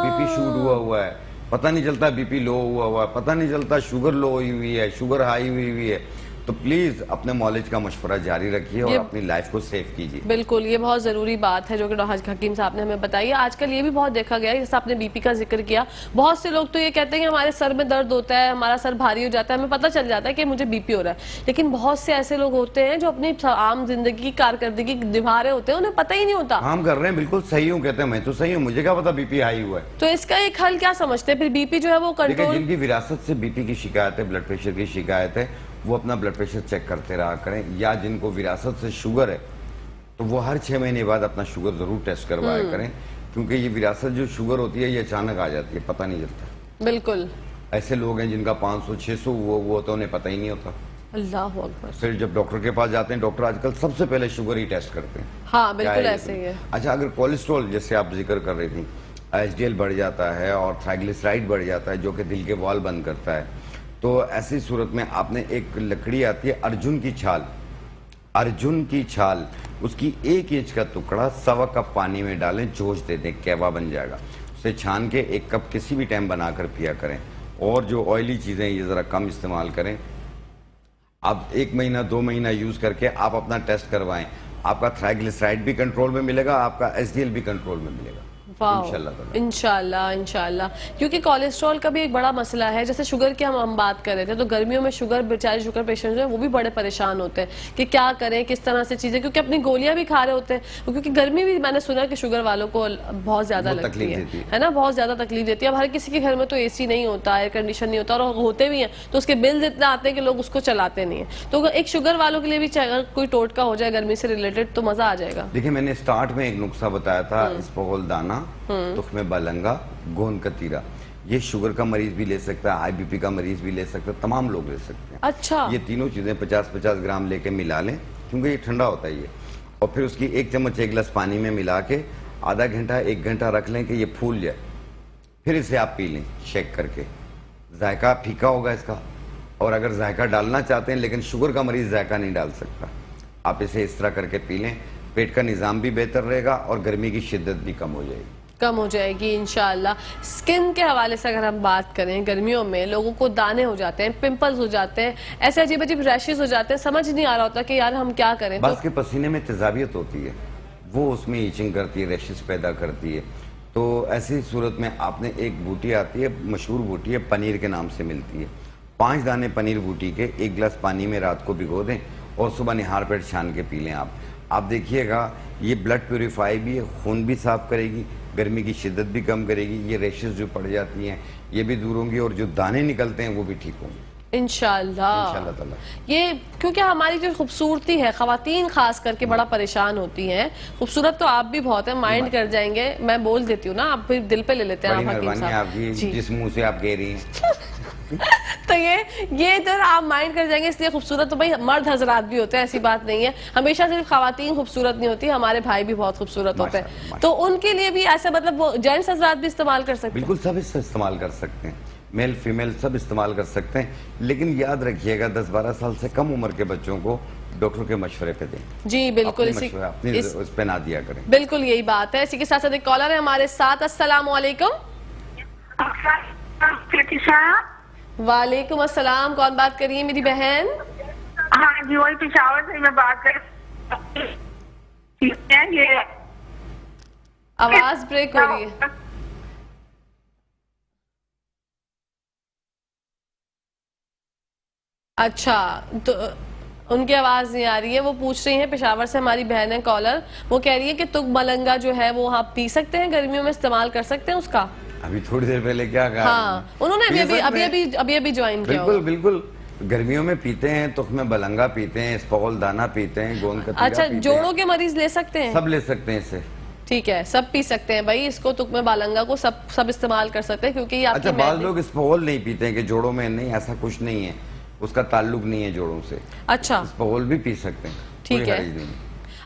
بی پی شوٹ ہوا ہے, پتہ نہیں چلتا بی پی لو ہوا ہے, پتہ نہیں چلتا شوگر لو ہوئی ہوئی ہے, شوگر ہائی ہوئی ہوئی ہے. تو پلیز اپنے معالج کا مشورہ جاری رکھیے اور اپنی لائف کو سیف کیجیے. بالکل یہ بہت ضروری بات ہے جو کہ ڈاکٹر حکیم صاحب نے ہمیں بتائی ہے. آج کل یہ بھی بہت دیکھا گیا ہے, جیسے آپ نے بی پی کا ذکر کیا, بہت سے لوگ تو یہ کہتے ہیں کہ ہمارے سر میں درد ہوتا ہے, ہمارا سر بھاری ہو جاتا ہے, ہمیں پتہ چل جاتا ہے کہ مجھے بی پی ہو رہا ہے, لیکن بہت سے ایسے لوگ ہوتے ہیں جو اپنی عام زندگی کی کارکردگی نبھا رہے ہوتے ہیں, انہیں پتہ ہی نہیں ہوتا. کام کر رہے ہیں, بالکل صحیح ہوں, کہتے ہیں میں تو صحیح ہوں, مجھے کیا پتا بی پی ہائی ہوا ہے. تو اس کا ایک حل کیا سمجھتے ہیں پھر؟ بی پی جو ہے وہ دیکھیں, کنٹرول, جن کی وراثت سے بی پی کی شکایت ہے, بلڈ پریشر کی شکایت ہے, وہ اپنا بلڈ پریشر چیک کرتے رہا کریں, یا جن کو وراثت سے شوگر ہے تو وہ ہر 6 مہینے بعد اپنا شوگر ضرور ٹیسٹ کروایا کریں, کیونکہ یہ وراثت جو شوگر ہوتی ہے یہ اچانک آ جاتی ہے, پتہ نہیں چلتا. بالکل ایسے لوگ ہیں جن کا 500-600 وہ ہوتا ہے, انہیں پتہ ہی نہیں ہوتا. اللہ اکبر. پھر جب ڈاکٹر کے پاس جاتے ہیں, ڈاکٹر آج کل سب سے پہلے شوگر ہی ٹیسٹ کرتے ہیں. ہاں بالکل ایسے ہی ہے. اچھا, اگر کولیسٹرول جیسے آپ ذکر کر رہی تھیں, ایچ ڈی ایل بڑھ جاتا ہے اور تھائیگلیسرائڈ بڑھ جاتا ہے جو کہ دل کے وال بند کرتا ہے, تو ایسی صورت میں آپ نے ایک لکڑی آتی ہے ارجن کی چھال, ارجن کی چھال, اس کی 1 انچ کا ٹکڑا 1.25 کپ پانی میں ڈالیں, جوش دے دیں, کیوا بن جائے گا, اسے چھان کے 1 کپ کسی بھی ٹائم بنا کر پیا کریں. اور جو آئلی چیزیں یہ ذرا کم استعمال کریں. آپ 1 مہینہ 2 مہینہ یوز کر کے آپ اپنا ٹیسٹ کروائیں, آپ کا تھائیگلیسرائڈ بھی کنٹرول میں ملے گا, آپ کا ایچ ڈی ایل بھی کنٹرول میں ملے گا انشاءاللہ. کیونکہ کولیسٹرول کا بھی ایک بڑا مسئلہ ہے. جیسے شوگر کی ہم بات کر رہے تھے, تو گرمیوں میں بیچارے شوگر پیشنٹ ہیں وہ بھی بڑے پریشان ہوتے ہیں کہ کیا کریں, کس طرح سے چیزیں, کیونکہ اپنی گولیاں بھی کھا رہے ہوتے ہیں, کیونکہ گرمی بھی میں نے سنا کہ شوگر والوں کو بہت زیادہ لگتی ہے نا, بہت زیادہ تکلیف دیتی ہے. اب ہر کسی کے گھر میں تو اے سی نہیں ہوتا, ایئر کنڈیشن نہیں ہوتا, اور ہوتے بھی ہیں تو اس کے بلز اتنے آتے ہیں کہ لوگ اس کو چلاتے نہیں ہیں. تو ایک شوگر والوں کے لیے بھی اگر کوئی ٹوٹکا ہو جائے گرمی سے ریلیٹڈ تو مزہ آ جائے گا. دیکھیں, میں نے اسٹارٹ میں ایک نسخہ بتایا تھا, اسپغول دانہ, تخم بلنگا, گون کتیرا. یہ شوگر کا مریض بھی لے سکتا ہے, ہائی بی پی کا مریض بھی لے سکتا ہے, تمام لوگ لے سکتے ہیں. اچھا, یہ تینوں چیزیں 50-50 گرام لے کے ملا لیں, کیونکہ یہ ٹھنڈا ہوتا ہے یہ, اور پھر اس کی 1 چمچ 1 گلاس پانی میں ملا کے آدھا گھنٹہ 1 گھنٹہ رکھ لیں کہ یہ پھول جائے, پھر اسے آپ پی لیں شیک کر کے. ذائقہ پھیکا ہوگا اس کا, اور اگر ذائقہ ڈالنا چاہتے ہیں, لیکن شوگر کا مریض ذائقہ نہیں ڈال سکتا, آپ اسے اس طرح کر کے پی لیں, پیٹ کا نظام بھی بہتر رہے گا اور گرمی کی شدت بھی کم ہو جائے گی انشاءاللہ. سکن کے حوالے سے اگر ہم بات کریں, گرمیوں میں لوگوں کو دانے ہو جاتے ہیں, پمپلز ہو جاتے ہیں, ایسے عجیب عجیب ریشز ہو جاتے ہیں, سمجھ نہیں آ رہا ہوتا کہ یار ہم کیا کریں. بعض کے پسینے میں تیزابیت ہوتی ہے, وہ اس میں ایچنگ کرتی ہے, ریشز پیدا کرتی ہے. تو ایسی صورت میں آپ نے ایک بوٹی آتی ہے, مشہور بوٹی ہے, پنیر کے نام سے ملتی ہے. 5 دانے پنیر بوٹی کے 1 گلاس پانی میں رات کو بھگو دیں اور صبح نہار پیٹ چھان کے پی لیں. آپ دیکھیے گا یہ بلڈ پیوریفائی بھی ہے, خون بھی صاف کرے گی, گرمی کی شدت بھی کم کرے گی, یہ ریشز جو پڑ جاتی ہیں یہ بھی دور ہوں گی, اور جو دانے نکلتے ہیں وہ بھی ٹھیک ہوں گے انشاءاللہ تعالی. یہ کیونکہ ہماری جو خوبصورتی ہے, خواتین خاص کر کے بڑا پریشان ہوتی ہیں. خوبصورت تو آپ بھی بہت ہیں, مائنڈ کر جائیں گے, میں بول دیتی ہوں نا, آپ پھر دل پہ لے لیتے ہیں. بڑی مہربانی آپ کی, جس منہ سے آپ کہہ رہی ہیں. تو یہ ادھر آپ مائنڈ کر جائیں گے. اس لیے خوبصورت تو بھائی مرد حضرات بھی ہوتے ہیں, ایسی بات نہیں ہے, ہمیشہ صرف خواتین خوبصورت نہیں ہوتی, ہمارے بھائی بھی بہت خوبصورت ہوتے ہیں. تو ان کے لیے بھی ایسا مطلب وہ جینٹس حضرات بھی استعمال کر سکتے ہیں؟ بالکل سب اس سے استعمال کر سکتے ہیں, میل فیمیل سب استعمال کر سکتے ہیں, لیکن یاد رکھیے گا 10-12 سال سے کم عمر کے بچوں کو ڈاکٹر کے مشورے پہ دیں. جی بالکل, اس پہ نہ دیا کریں. بالکل یہی بات ہے. اسی کے ساتھ ساتھ ایک کالر ہے ہمارے ساتھ. السلام علیکم. وعلیکم السلام, کون بات کر رہی ہے میری بہن؟ ہاں جی, وہی پشاور سے میں بات کر رہی ہوں. آواز بریک ہو رہی ہے. اچھا, تو ان کی آواز نہیں آ رہی ہے. وہ پوچھ رہی ہیں, پشاور سے ہماری بہن ہے کالر, وہ کہہ رہی ہے کہ تک ملنگا جو ہے وہ آپ پی سکتے ہیں, گرمیوں میں استعمال کر سکتے ہیں اس کا. ابھی تھوڑی دیر پہلے کیا کہا؟ ہاں, انہوں نے ابھی جوائن کیا. بالکل گرمیوں میں پیتے ہیں, تخم بلنگا پیتے ہیں, اسپغول دانہ پیتے ہیں, گون کتیرا پیتے ہیں. اچھا, جوڑوں کے مریض لے سکتے ہیں؟ سب لے سکتے ہیں اسے. ٹھیک ہے, سب پی سکتے ہیں بھائی اس کو, تخم بلنگا کو سب استعمال کر سکتے ہیں, کیونکہ یہ آپ کی. اچھا, بعض لوگ اسپغول نہیں پیتے ہیں کہ جوڑوں میں نہیں, ایسا کچھ نہیں ہے, اس کا تعلق نہیں ہے جوڑوں سے. اچھا, اسپغول بھی پی سکتے ہیں. ٹھیک ہے.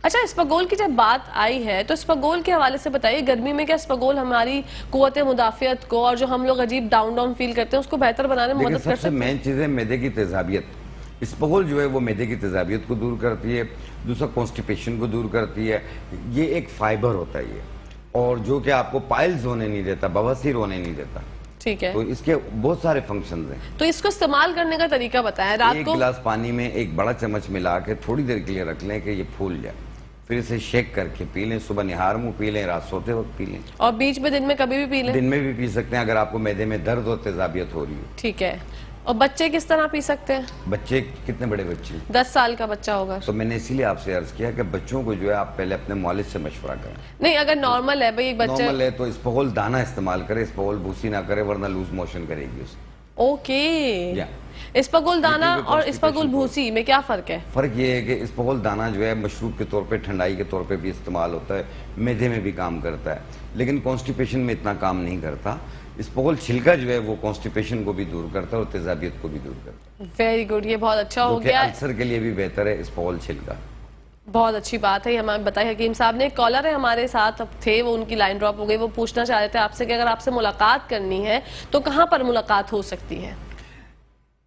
اچھا, اسپغول کی جب بات آئی ہے تو اسپغول کے حوالے سے بتائیے, گرمی میں کیا اسپغول ہماری قوت مدافعت کو اور جو ہم لوگ عجیب ڈاؤن فیل کرتے ہیں اس کو بہتر بنانے میں مدد کر سکتے ہیں؟ سب سے مین چیز ہے معدے کی تیزابیت. اسپغول جو ہے وہ معدے کی تیزابیت کو دور کرتی ہے, دوسرا کانسٹیپیشن کو دور کرتی ہے. یہ ایک فائبر ہوتا ہے یہ, اور جو کہ آپ کو پائلز ہونے نہیں دیتا, بواسیر ہونے نہیں دیتا. ٹھیک ہے. تو اس کے بہت سارے فنکشنز ہیں. تو اس کو استعمال کرنے کا طریقہ بتائیں. رات ایک کو گلاس پانی میں ایک بڑا چمچ ملا کے تھوڑی دیر کے لیے رکھ لیں کہ یہ پھول جائے, پھر اسے شیک کر کے پی لیں. صبح نہار منہ پی لیں, رات سوتے وقت پی لیں, اور بیچ میں دن میں کبھی بھی پی لیں. دن میں بھی پی سکتے ہیں اگر آپ کو معدے میں درد اور تیزابیت ہو رہی ہے. ٹھیک ہے. اور بچے کس طرح پی سکتے ہیں؟ بچے کتنے بڑے بچے؟ 10 سال کا بچہ ہوگا. تو میں نے اسی لیے آپ سے عرض کیا کہ بچوں کو جو ہے آپ پہلے اپنے مالج سے مشورہ کریں. نہیں, اگر نارمل ہے بھئی ایک بچہ نارمل ہے تو اسپغول دانہ استعمال کرے, اسپغول بھوسی نہ کرے ورنہ لوز موشن کرے گی اسے. اوکے. اسپغول دانہ اور اسپغول بھوسی میں کیا فرق ہے؟ فرق یہ ہے کہ اسپغول دانہ جو ہے مشروب کے طور پہ, ٹھنڈائی کے طور پہ بھی استعمال ہوتا ہے, معدے میں بھی کام کرتا ہے, لیکن کانسٹیپیشن میں اتنا کام نہیں کرتا. اسپغول چھلکا جو ہے وہ کانسٹیپیشن کو بھی دور کرتا ہے اور تیزابیت کو بھی دور کرتا ہے. ویری گڈ, یہ بہت اچھا ہو گیا. السر کے لیے بھی بہتر ہے اسپغول چھلکا. بہت اچھی بات ہے, یہ ہمیں بتائی حکیم صاحب نے. ایک کالر ہے ہمارے ساتھ تھے, وہ ان کی لائن ڈراپ ہو گئی. وہ پوچھنا چاہ رہے تھے آپ سے کہ اگر آپ سے ملاقات کرنی ہے تو کہاں پر ملاقات ہو سکتی ہے؟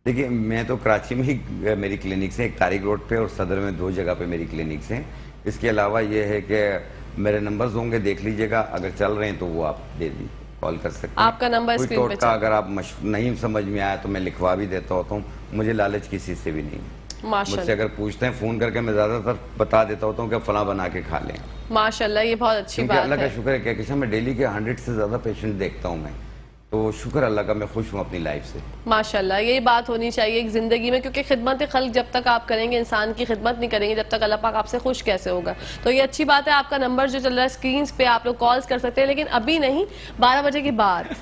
دیکھیے, میں تو کراچی میں ہی میری کلینکس ہیں, ایک طارق روڈ پہ اور صدر میں 2 جگہ پہ میری کلینکس ہیں. اس کے علاوہ یہ ہے کہ میرے نمبرز ہوں گے, دیکھ لیجئے گا, اگر چل رہے ہیں تو وہ آپ دے دیجیے, کال کر سکتے ہیں. آپ کا نمبر کوئی اسکرین پہ ٹوٹکا اگر آپ نہیں سمجھ میں آیا تو میں لکھوا بھی دیتا ہوتا ہوں. مجھے لالچ کسی سے بھی نہیں. مجھ سے اگر پوچھتے ہیں فون کر کے میں زیادہ تر بتا دیتا ہوتا ہوں کہ فلاں بنا کے کھا لیں. ماشاءاللہ, یہ بہت اچھی بات ہے. اللہ کا شکر ہے کہ کہکشاں میں ڈیلی کے 100 سے زیادہ پیشنٹ دیکھتا ہوں میں, تو شکر اللہ کا, میں خوش ہوں اپنی لائف سے. ماشاءاللہ, یہی بات ہونی چاہیے ایک زندگی میں, کیونکہ خدمت خلق جب تک آپ کریں گے, انسان کی خدمت نہیں کریں گے جب تک اللہ پاک آپ سے خوش کیسے ہوگا. تو یہ اچھی بات ہے. آپ کا نمبر جو چل رہا ہے اسکرینز پہ, آپ لوگ کالز کر سکتے ہیں, لیکن ابھی نہیں, 12 بجے کے بعد.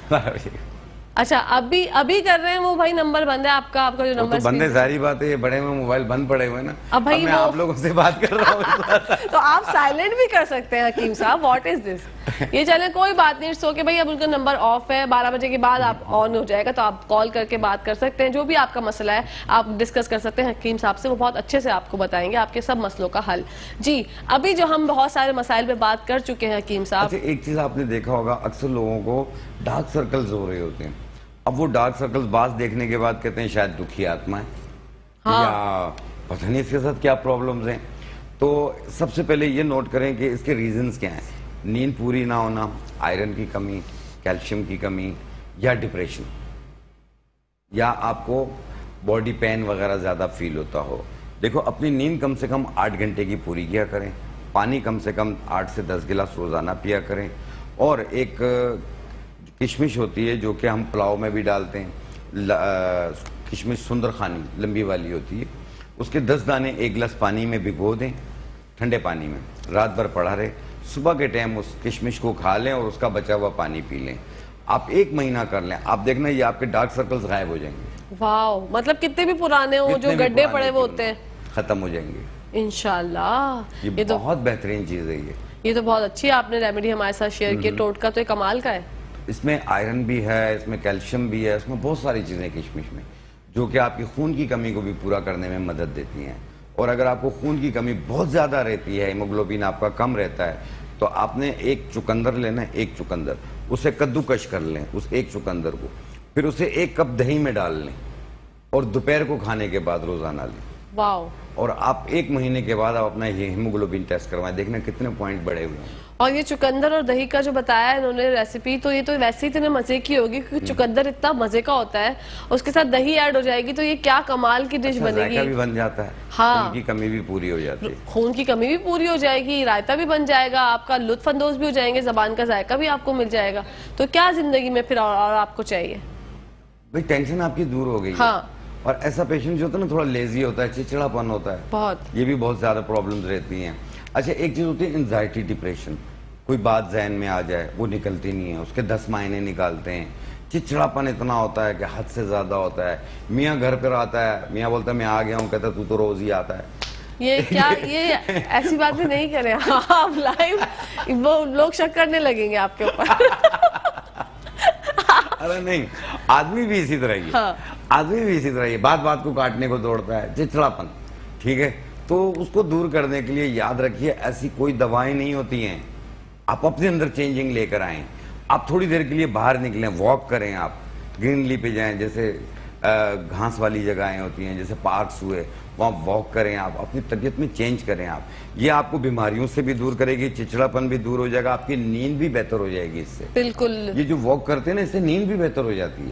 اچھا, ابھی کر رہے ہیں وہ بھائی, نمبر بند ہے آپ کا جو نمبر بند ہے, ظاہری بات ہے, یہ بڑے میں موبائل بند پڑے ہوئے نا, اب میں آپ لوگوں سے بات کر رہا ہوں. تو آپ سائلنٹ بھی کر سکتے ہیں حکیم صاحب, واٹ از دس. یہ چلیں کوئی بات نہیں, سو کہ بھائی اب ان کا نمبر آف ہے, 12 بجے کے بعد آپ آن ہو جائے گا, تو آپ کال کر کے بات کر سکتے ہیں. جو بھی آپ کا مسئلہ ہے آپ ڈسکس کر سکتے ہیں حکیم صاحب سے, وہ بہت اچھے سے آپ کو بتائیں گے آپ کے سب مسئلوں کا حل. جی, ابھی جو ہم بہت سارے مسائل پہ بات کر چکے ہیں حکیم صاحب. ایک چیز آپ نے دیکھا ہوگا, اکثر لوگوں کو ڈارک سرکلز ہو رہے ہوتے ہیں. اب وہ ڈارک سرکلز بعض دیکھنے کے بعد کہتے ہیں شاید دکھی آتما ہے, یا پتہ نہیں اس کے ساتھ کیا پرابلمز ہیں. تو سب سے پہلے یہ نوٹ کریں کہ اس کے ریزنز کیا ہیں. نیند پوری نہ ہونا, آئرن کی کمی, کیلشیم کی کمی, یا ڈپریشن, یا آپ کو باڈی پین وغیرہ زیادہ فیل ہوتا ہو. دیکھو, اپنی نیند کم سے کم 8 گھنٹے کی پوری کیا کریں, پانی کم سے کم 8 سے 10 گلاس روزانہ پیا کریں, اور ایک کشمش ہوتی ہے جو کہ ہم پلاؤ میں بھی ڈالتے ہیں, کشمش سندر خانی لمبی والی ہوتی ہے, اس کے 10 دانے 1 گلاس پانی میں بھگو دیں, ٹھنڈے پانی میں, رات بھر پڑا رہے, صبح کے ٹائم اس کشمش کو کھا لیں اور اس کا بچا ہوا پانی پی لیں. آپ 1 مہینہ کر لیں, آپ دیکھنا یہ آپ کے ڈارک سرکلز غائب ہو جائیں گے. واو, مطلب کتنے بھی پرانے ہوں, جو گڈھے پڑے ہوئے ہوتے ہیں, ختم ہو جائیں گے انشاءاللہ. یہ تو بہت بہترین چیز ہے. یہ تو بہت اچھی آپ نے ریمیڈی ہمارے ساتھ شیئر کی. ٹوٹکا تو کمال کا ہے. اس میں آئرن بھی ہے, اس میں کیلشیم بھی ہے, اس میں بہت ساری چیزیں کشمش میں, جو کہ آپ کی خون کی کمی کو بھی پورا کرنے میں مدد دیتی ہیں. اور اگر آپ کو خون کی کمی بہت زیادہ رہتی ہے, ہیموگلوبن آپ کا کم رہتا ہے, تو آپ نے 1 چقندر لینا ہے, 1 چقندر, اسے کدو کش کر لیں, اس 1 چقندر کو, پھر اسے 1 کپ دہی میں ڈال لیں, اور دوپہر کو کھانے کے بعد روزانہ لیں. واو. اور آپ 1 مہینے کے بعد آپ اپنا ہیموگلوبن ٹیسٹ کروائیں, دیکھنا کتنے پوائنٹ بڑھے ہوئے ہیں. اور یہ چقندر اور دہی کا جو بتایا انہوں نے ریسیپی, تو یہ تو ویسے ہی اتنے مزے کی ہوگی, کیونکہ چقندر اتنا مزے کا ہوتا ہے, اس کے ساتھ دہی ایڈ ہو جائے گی, تو یہ کیا کمال کی ڈش بنے گی. ذائقہ بھی بن جاتا ہے, خون کی کمی بھی پوری ہو جاتی ہے, خون کی کمی بھی پوری ہو جائے گی, رائتہ بھی بن جائے گا, آپ کا لطف اندوز بھی ہو جائیں گے, زبان کا ذائقہ بھی آپ کو مل جائے گا. تو کیا زندگی میں پھر اور آپ کو چاہیے. بھئی ٹینشن آپ کی دور ہو گئی. ہاں. اور ایسا پیشنٹ جو ہوتا ہے نا, تھوڑا لیزی ہوتا ہے, چچڑا پن ہوتا ہے, بہت, یہ بھی بہت زیادہ پرابلمز رہتی ہیں. اچھا, ایک چیز ہوتی ہے انزائٹی, ڈپریشن, کوئی بات ذہن میں آ جائے وہ نکلتی نہیں ہے, اس کے 10 معنی نکالتے ہیں, چچڑا پن اتنا ہوتا ہے کہ حد سے زیادہ ہوتا ہے. میاں گھر پر آتا ہے, میاں بولتا ہے میں آ گیا ہوں, کہتا ہے تو روز ہی آتا ہے. یہ کیا, یہ ایسی بات بھی نہیں کریں آپ لائیو, وہ لوگ شک کرنے لگیں گے آپ کے اوپر. ارے نہیں, آدمی بھی اسی طرح ہی, آدمی بھی اسی طرح ہی, بات بات کو کاٹنے کو دوڑتا ہے, چچڑا پن, ٹھیک ہے. تو اس کو دور کرنے کے لیے یاد رکھیے, ایسی کوئی دوائیں نہیں ہوتی ہیں, آپ اپنے اندر چینجنگ لے کر آئیں. آپ تھوڑی دیر کے لیے باہر نکلیں, واک کریں, آپ گرینری پہ جائیں, جیسے گھاس والی جگہیں ہوتی ہیں جیسے پارکس ہوئے, وہاں واک کریں آپ, اپنی طبیعت میں چینج کریں آپ. یہ آپ کو بیماریوں سے بھی دور کرے گی, چچڑاپن بھی دور ہو جائے گا, آپ کی نیند بھی بہتر ہو جائے گی اس سے. بالکل. یہ جو واک کرتے ہیں نا, اس سے نیند بھی بہتر ہو جاتی ہے.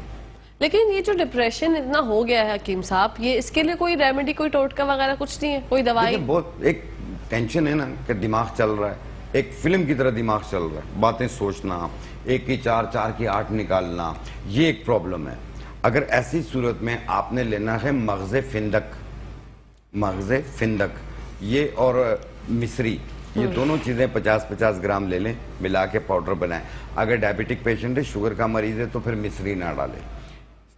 لیکن یہ جو ڈپریشن اتنا ہو گیا ہے حکیم صاحب, یہ اس کے لیے کوئی ریمیڈی, کوئی ٹوٹکا وغیرہ کچھ نہیں ہے, کوئی دوائی؟ بہت ایک ٹینشن ہے نا کہ دماغ چل رہا ہے, ایک فلم کی طرح دماغ چل رہا ہے, باتیں سوچنا, 1 کی 4 4 کی 8 نکالنا, یہ ایک پرابلم ہے. اگر ایسی صورت میں آپ نے لینا ہے مغز فندق یہ اور مصری, یہ دونوں چیزیں 50-50 گرام لے لیں, ملا کے پاؤڈر بنائیں. اگر ڈائبیٹک پیشنٹ ہے, شوگر کا مریض ہے, تو پھر مصری نہ ڈالیں.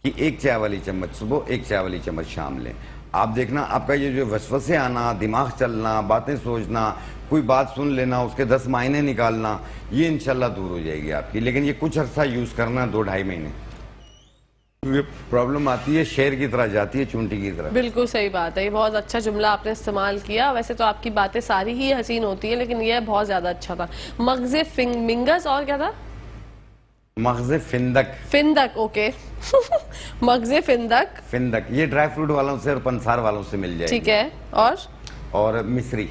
کہ 1 چائے والی چمچ صبح, 1 چائے والی چمچ شام لیں. آپ دیکھنا آپ کا یہ جو وسوسے آنا, دماغ چلنا, باتیں سوچنا, کوئی بات سن لینا, اس کے 10 معنی نکالنا, یہ انشاءاللہ دور ہو جائے گی آپ کی. لیکن یہ کچھ عرصہ یوز کرنا, 2-2.5 مہینے. یہ پرابلم آتی ہے, شیر کی طرح جاتی ہے, چونٹی کی طرح. بالکل صحیح بات ہے, یہ بہت اچھا جملہ آپ نے استعمال کیا. ویسے تو آپ کی باتیں ساری ہی حسین ہوتی ہیں, لیکن یہ بہت زیادہ اچھا تھا. مغز منگز اور کیا تھا؟ مغز فندق. اوکے. مغز فندق, یہ ڈرائی فروٹ والوں سے اور پنسار والوں سے مل جائے گی. ٹھیک ہے. اور مصری.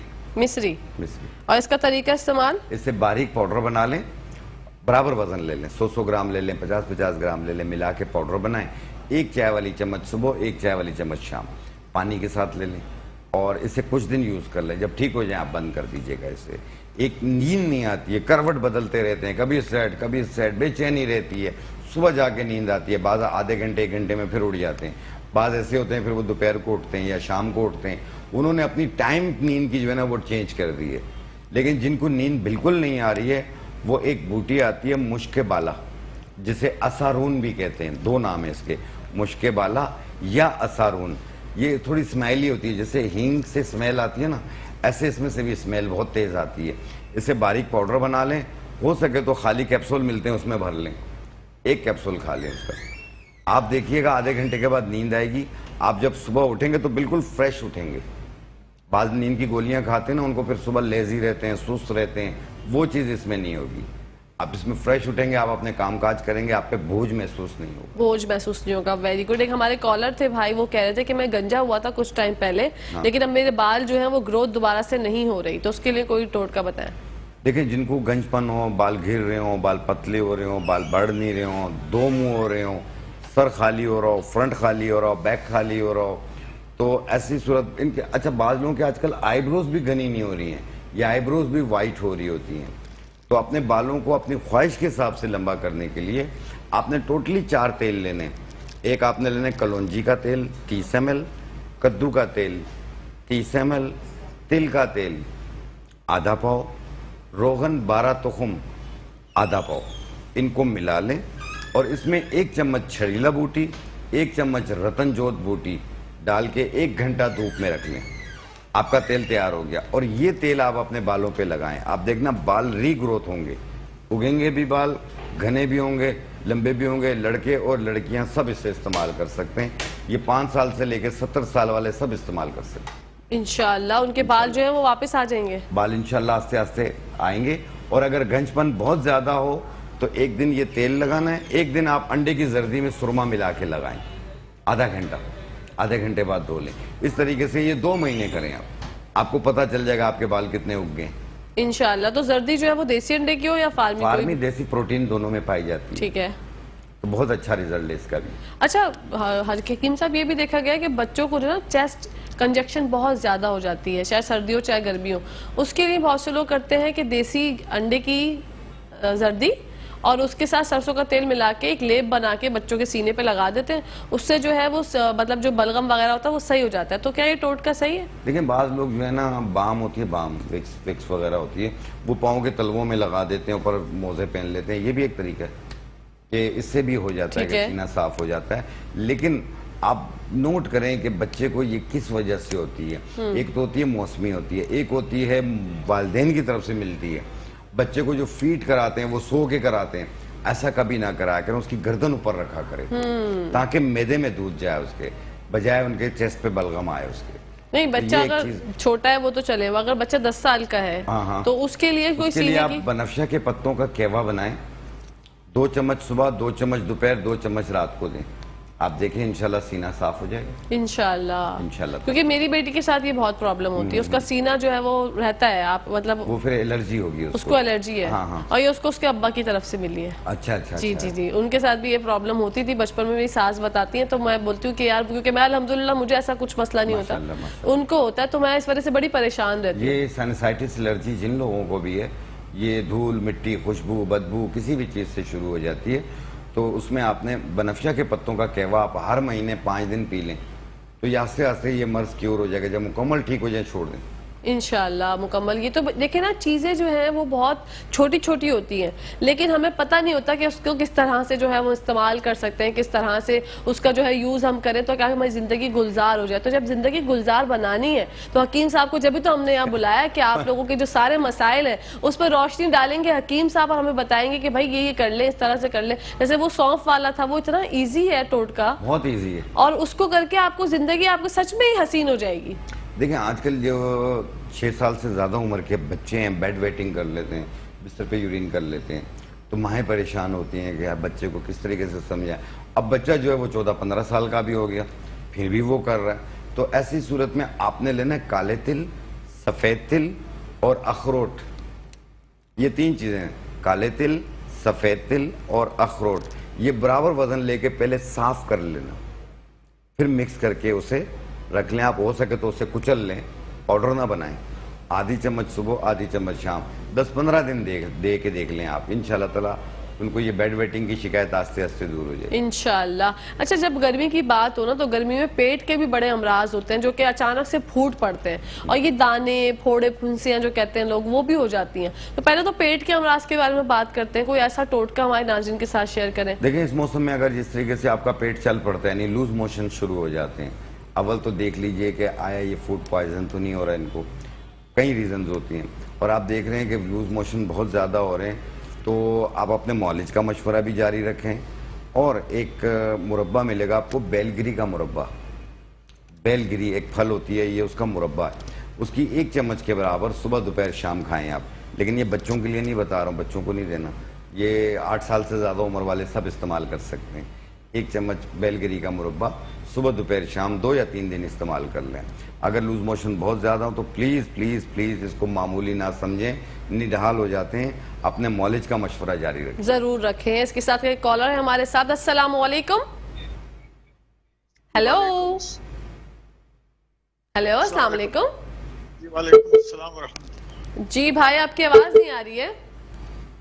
اور اس کا طریقہ استعمال؟ اس سے باریک پاؤڈر بنا لیں, برابر وزن لے لیں, 100 گرام لے لیں, 50-50 گرام لے لیں, ملا کے پاؤڈر بنائیں. 1 چائے والی چمچ صبح, 1 چائے والی چمچ شام, پانی کے ساتھ لے لیں, اور اسے کچھ دن یوز کر لیں. جب ٹھیک ہو جائیں آپ بند کر دیجئے گا. اسے ایک نیند نہیں آتی ہے, کروٹ بدلتے رہتے ہیں, کبھی اس سائڈ, بے چینی رہتی ہے, صبح جا کے نیند آتی ہے, بعض آدھے گھنٹے 1 گھنٹے میں پھر اٹھ جاتے ہیں. بعض ایسے ہوتے ہیں پھر وہ دوپہر کو اٹھتے ہیں یا شام کو اٹھتے ہیں, انہوں نے اپنی ٹائم نیند کی جو ہے نا وہ چینج کر دی ہے. لیکن جن کو نیند بالکل نہیں آ رہی ہے, وہ ایک بوٹی آتی ہے مشک بالا, جسے اسارون بھی کہتے ہیں, 2 نام ہے اس کے, مشک بالا یا اسارون. یہ تھوڑی اسمیلی ہوتی ہے, جیسے ہینگ سے اسمیل آتی ہے نا, ایسے اس میں سے بھی اسمیل بہت تیز آتی ہے. اسے باریک پاؤڈر بنا لیں, ہو سکے تو خالی کیپسول ملتے ہیں اس میں بھر لیں, 1 کیپسول کھا لیں اس کا. آپ دیکھیے گا آدھے گھنٹے کے بعد نیند آئے گی. آپ جب صبح اٹھیں گے تو بالکل فریش اٹھیں گے. بعض نیند کی گولیاں کھاتے ہیں نا, ان کو پھر صبح لیزی رہتے ہیں, سست رہتے ہیں, وہ چیز اس میں نہیں ہوگی. آپ اس میں فریش اٹھیں گے, آپ اپنے کام کاج کریں گے, آپ پہ بوجھ محسوس نہیں ہوگا. Very good. ایک ہمارے کالر تھے بھائی, وہ کہہ رہے تھے کہ میں گنجا ہوا تھا کچھ ٹائم پہلے, لیکن اب میرے بال جو ہیں وہ گروتھ دوبارہ سے نہیں ہو رہی, تو اس کے لیے کوئی ٹوٹکا بتائیں. دیکھیں, جن کو گنج پن ہو, بال گر رہے ہوں, بال پتلے ہو رہے ہوں, بال بڑھ نہیں رہے ہوں, 2 منہ ہو رہے ہوں, سر خالی ہو رہا ہو, فرنٹ خالی ہو رہا ہو, بیک خالی ہو رہا ہو, تو ایسی صورت ان کے. اچھا, بعض لوگوں کے آج کل آئی بروز بھی گھنی نہیں ہو رہی ہیں, یا آئی بروز بھی وائٹ ہو رہی ہوتی ہیں, تو اپنے بالوں کو اپنی خواہش کے حساب سے لمبا کرنے کے لیے آپ نے ٹوٹلی 4 تیل لینے. ایک آپ نے لینا کلونجی کا تیل 30 ml, کدو کا تیل 30 ml, تل کا تیل آدھا پاؤ, روغن 12 تخم آدھا پاؤ. ان کو ملا لیں, اور اس میں 1 چمچ چھڑیلا بوٹی, 1 چمچ رتن جوت بوٹی ڈال کے 1 گھنٹہ دھوپ میں رکھ لیں. آپ کا تیل تیار ہو گیا, اور یہ تیل آپ اپنے بالوں پہ لگائیں. آپ دیکھنا بال ری گروتھ ہوں گے, اگیں گے بھی بال, گھنے بھی ہوں گے, لمبے بھی ہوں گے. لڑکے اور لڑکیاں سب اس سے استعمال کر سکتے ہیں. یہ 5 سال سے لے کے 70 سال والے سب استعمال کر سکتے ہیں. انشاءاللہ ان کے بال جو ہیں وہ واپس آ جائیں گے. بال انشاءاللہ آستے آستے آئیں گے. اور اگر گنج پن بہت زیادہ ہو تو 1 دن یہ تیل لگانا ہے, 1 دن آپ انڈے کی زردی میں سرما ملا کے لگائیں, آدھے گھنٹے بعد دھو لیں. اس طریقے سے یہ 2 مہینے کریں. آپ کو پتہ چل جائے گا آپ کے بال کتنے اگ گئے انشاءاللہ. تو زردی جو ہے وہ دیسی انڈے کی ہو یا فارمی دیسی, پروٹین دونوں میں پائی جاتی ہے. ٹھیک ہے, تو بہت اچھا ریزلٹ ہے اس کا بھی. اچھا حکیم صاحب, یہ بھی دیکھا گیا ہے کہ بچوں کو جو نا چیسٹ کنجکشن بہت زیادہ ہو جاتی ہے, چاہے سردی ہو چاہے گرمی ہو. اس کے لیے بہت سے لوگ کرتے ہیں کہ دیسی انڈے کی زردی اور اس کے ساتھ سرسوں کا تیل ملا کے ایک لیپ بنا کے بچوں کے سینے پہ لگا دیتے ہیں. اس سے جو ہے وہ مطلب جو بلغم وغیرہ ہوتا ہے وہ صحیح ہو جاتا ہے. تو کیا یہ ٹوٹکا صحیح ہے؟ لیکن بعض لوگ جو ہے نا, بام ہوتی ہے, بام وکس وغیرہ ہوتی ہے, وہ پاؤں کے تلووں میں لگا دیتے ہیں, اوپر موزے پہن لیتے ہیں. یہ بھی ایک طریقہ ہے کہ اس سے بھی ہو جاتا ہے کہ سینہ صاف ہو جاتا ہے. لیکن آپ نوٹ کریں کہ بچے کو یہ کس وجہ سے ہوتی ہے. ایک تو ہوتی ہے موسمی ہوتی ہے, ایک ہوتی ہے والدین کی طرف سے ملتی ہے. بچے کو جو فیڈ کراتے ہیں وہ سو کے کراتے ہیں, ایسا کبھی نہ کرایا کریں. اس کی گردن اوپر رکھا کرے تاکہ میدے میں دودھ جائے اس کے, بجائے ان کے چیسٹ پہ بلغم آئے اس کے. نہیں, بچہ اگر چھوٹا ہے وہ تو چلے, اگر بچہ 10 سال کا ہے تو اس کے لیے کوئی سینے کی, آپ بنفشہ کے پتوں کا کیوا بنائیں, 2 چمچ صبح, 2 چمچ دوپہر, 2 چمچ رات کو دیں. آپ دیکھیں انشاءاللہ سینہ صاف ہو جائے گا انشاءاللہ. کیونکہ میری بیٹی کے ساتھ یہ بہت پرابلم ہوتی ہے, اس کا سینہ جو ہے وہ رہتا ہے, آپ مطلب وہ پھر الرجی ہوگی اس کو الرجی ہے, اور یہ اس کو اس کے ابا کی طرف سے ملی ہے. اچھا اچھا. جی جی جی, ان کے ساتھ بھی یہ پرابلم ہوتی تھی بچپن میں, میری ساس بتاتی ہیں, تو میں بولتی ہوں کہ یار کیونکہ میں الحمدللہ مجھے ایسا کچھ مسئلہ نہیں ہوتا, ان کو ہوتا ہے, تو میں اس وجہ سے بڑی پریشان رہتی ہوں. یہ سائنسائٹس الرجی جن لوگوں کو بھی ہے, یہ دھول مٹی خوشبو بدبو کسی بھی چیز سے شروع ہو جاتی ہے, تو اس میں آپ نے بنفشہ کے پتوں کا کہوا آپ ہر مہینے 5 دن پی لیں, تو یہ آہستہ آہستہ یہ مرض کیور ہو جائے گا. جب مکمل ٹھیک ہو جائے چھوڑ دیں انشاءاللہ مکمل. یہ تو دیکھیں نا, چیزیں جو ہیں وہ بہت چھوٹی چھوٹی ہوتی ہیں, لیکن ہمیں پتہ نہیں ہوتا کہ اس کو کس طرح سے جو ہے وہ استعمال کر سکتے ہیں, کس طرح سے اس کا جو ہے یوز ہم کریں تو کیا ہماری زندگی گلزار ہو جائے. تو جب زندگی گلزار بنانی ہے تو حکیم صاحب کو جبھی تو ہم نے یہاں بلایا کہ آپ لوگوں کے جو سارے مسائل ہیں اس پر روشنی ڈالیں گے حکیم صاحب, اور ہمیں بتائیں گے کہ بھائی یہ کر لیں, اس طرح سے کر لیں. جیسے وہ سونف والا تھا, وہ اتنا ایزی ہے ٹوٹکا, بہت ایزی ہے, اور اس کو کر کے آپ کو زندگی آپ کو سچ میں ہی حسین ہو جائے گی. دیکھیں آج کل جو 6 سال سے زیادہ عمر کے بچے ہیں بیڈ ویٹنگ کر لیتے ہیں, بستر پہ یورین کر لیتے ہیں, تو مائیں پریشان ہوتی ہیں کہ یار بچے کو کس طریقے سے سمجھائیں. اب بچہ جو ہے وہ 14-15 سال کا بھی ہو گیا, پھر بھی وہ کر رہا ہے. تو ایسی صورت میں آپ نے لینا ہے کالے تل, سفید تل اور اخروٹ. یہ 3 چیزیں ہیں, کالے تل, سفید تل اور اخروٹ. یہ برابر وزن لے کے پہلے صاف کر لینا, پھر مکس کر کے اسے رکھ لیں. آپ ہو سکے تو اسے کچل لیں, پاؤڈر نہ بنائیں. آدھی چمچ صبح, آدھی چمچ شام, 10-15 دن دے کے دیکھ لیں آپ, انشاءاللہ تعالیٰ ان کو یہ بیڈ ویٹنگ کی شکایت آستے آستے دور ہو جائے انشاءاللہ. اچھا, جب گرمی کی بات ہو نا تو گرمی میں پیٹ کے بھی بڑے امراض ہوتے ہیں جو کہ اچانک سے پھوٹ پڑتے ہیں, اور یہ دانے پھوڑے پھنسیاں جو کہتے ہیں لوگ وہ بھی ہو جاتی ہیں. تو پہلے تو پیٹ کے امراض کے بارے میں بات کرتے ہیں, کوئی ایسا ٹوٹکا ہمارے ناظرین کے ساتھ شیئر کریں. دیکھیں اس موسم میں اگر جس طریقے سے آپ کا پیٹ چل پڑتا ہے, یعنی لوز موشن شروع ہو جاتے ہیں, اول تو دیکھ لیجئے کہ آیا یہ فوڈ پوائزن تو نہیں ہو رہا ہے. ان کو کئی ریزنز ہوتی ہیں, اور آپ دیکھ رہے ہیں کہ لوز موشن بہت زیادہ ہو رہے ہیں, تو آپ اپنے معالج کا مشورہ بھی جاری رکھیں. اور ایک مربع ملے گا آپ کو, بیل گری کا مربع. بیل گری ایک پھل ہوتی ہے, یہ اس کا مربع ہے, اس کی 1 چمچ کے برابر صبح دوپہر شام کھائیں آپ. لیکن یہ بچوں کے لیے نہیں بتا رہا ہوں, بچوں کو نہیں دینا, یہ 8 سال سے زیادہ عمر والے سب استعمال کر سکتے ہیں. 1 چمچ بیل گری کا مربع صبح دوپہر شام 2 یا 3 دن استعمال کر لیں. اگر لوز موشن بہت زیادہ ہو تو پلیز پلیز پلیز اس کو معمولی نہ سمجھیں, نڈھال ہو جاتے ہیں. اپنے معالج کا مشورہ جاری رکھیں, ضرور رکھیں. اس کے ساتھ ایک کالر ہے ہمارے ساتھ. السلام علیکم. ہیلو ہیلو, السلام علیکم. جی وعلیکم السلام ورحمۃ. جی بھائی, آپ کی آواز نہیں آ رہی ہے.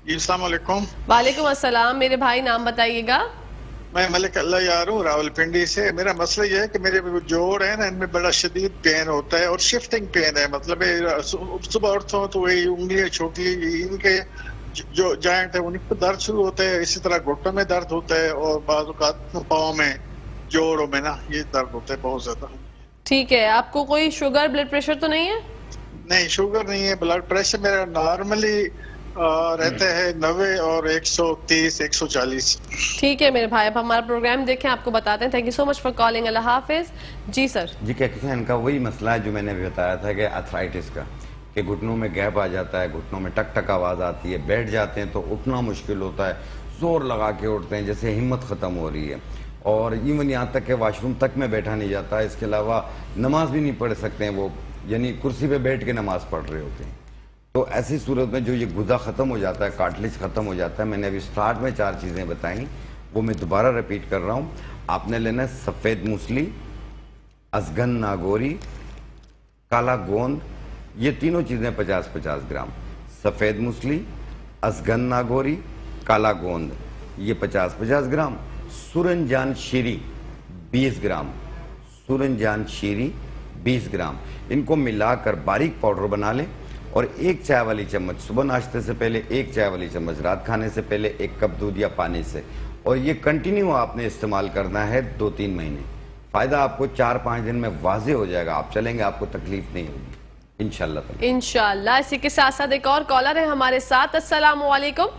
جی السلام علیکم. وعلیکم السلام. میرے بھائی نام بتائیے گا. میں ملک اللہ یار ہوں, راول پنڈی سے. میرا مسئلہ یہ ہے کہ میرے جوڑ ہیں نا, ان میں بڑا شدید پین ہوتا ہے, اور شفٹنگ پین ہے. مطلب صبح اٹھتا ہوں تو وہی انگلیاں چھوٹی, ان کے جو جوائنٹ ہے ان کو درد شروع ہوتا ہے. اسی طرح گھٹنوں میں درد ہوتا ہے, اور بعض اوقات پاؤں میں, جوڑوں میں نا یہ درد ہوتا ہے بہت زیادہ. ٹھیک ہے, آپ کو کوئی شوگر بلڈ پریشر تو نہیں ہے؟ نہیں, شوگر نہیں ہے. بلڈ پریشر میرا نارملی رہتا ہے 90 اور 130 140. ٹھیک ہے میرے بھائی, اب ہمارا پروگرام دیکھیں, آپ کو بتاتے ہیں. Thank you so much for calling. اللہ حافظ. جی سر. جی کہتے ہیں ان کا وہی مسئلہ ہے جو میں نے بھی بتایا تھا کہ آرتھرائٹس کا, کہ گھٹنوں میں گیپ آ جاتا ہے, گھٹنوں میں ٹک ٹک آواز آتی ہے, بیٹھ جاتے ہیں تو اٹھنا مشکل ہوتا ہے, زور لگا کے اٹھتے ہیں جیسے ہمت ختم ہو رہی ہے, اور ایون یہاں تک کہ واش روم تک میں بیٹھا نہیں جاتا. اس کے علاوہ نماز بھی نہیں پڑھ سکتے ہیں وہ, یعنی کرسی پہ بیٹھ کے نماز پڑھ رہے ہوتے ہیں. تو ایسی صورت میں جو یہ غدہ ختم ہو جاتا ہے, کارٹلیج ختم ہو جاتا ہے. میں نے ابھی سٹارٹ میں 4 چیزیں بتائیں, وہ میں دوبارہ ریپیٹ کر رہا ہوں. آپ نے لینا ہے سفید موسلی, ازگن ناگوری, کالا گوند. یہ تینوں چیزیں 50-50 گرام. سفید موسلی, ازگن ناگوری, کالا گوند, یہ 50-50 گرام. سورنجان شیری 20 گرام. سورنجان شیری 20 گرام. ان کو ملا کر باریک پاؤڈر بنا لیں, اور 1 چائے والی چمچ صبح ناشتے سے پہلے, 1 چائے والی چمچ رات کھانے سے پہلے, 1 کپ دودھ یا پانی سے. اور یہ کنٹینیو آپ نے استعمال کرنا ہے 2-3 مہینے. فائدہ آپ کو 4-5 دن میں واضح ہو جائے گا. آپ چلیں گے, آپ کو تکلیف نہیں ہوگی انشاءاللہ. انشاءاللہ. اسی کے ساتھ ساتھ ایک اور کالر ہے ہمارے ساتھ. السلام علیکم.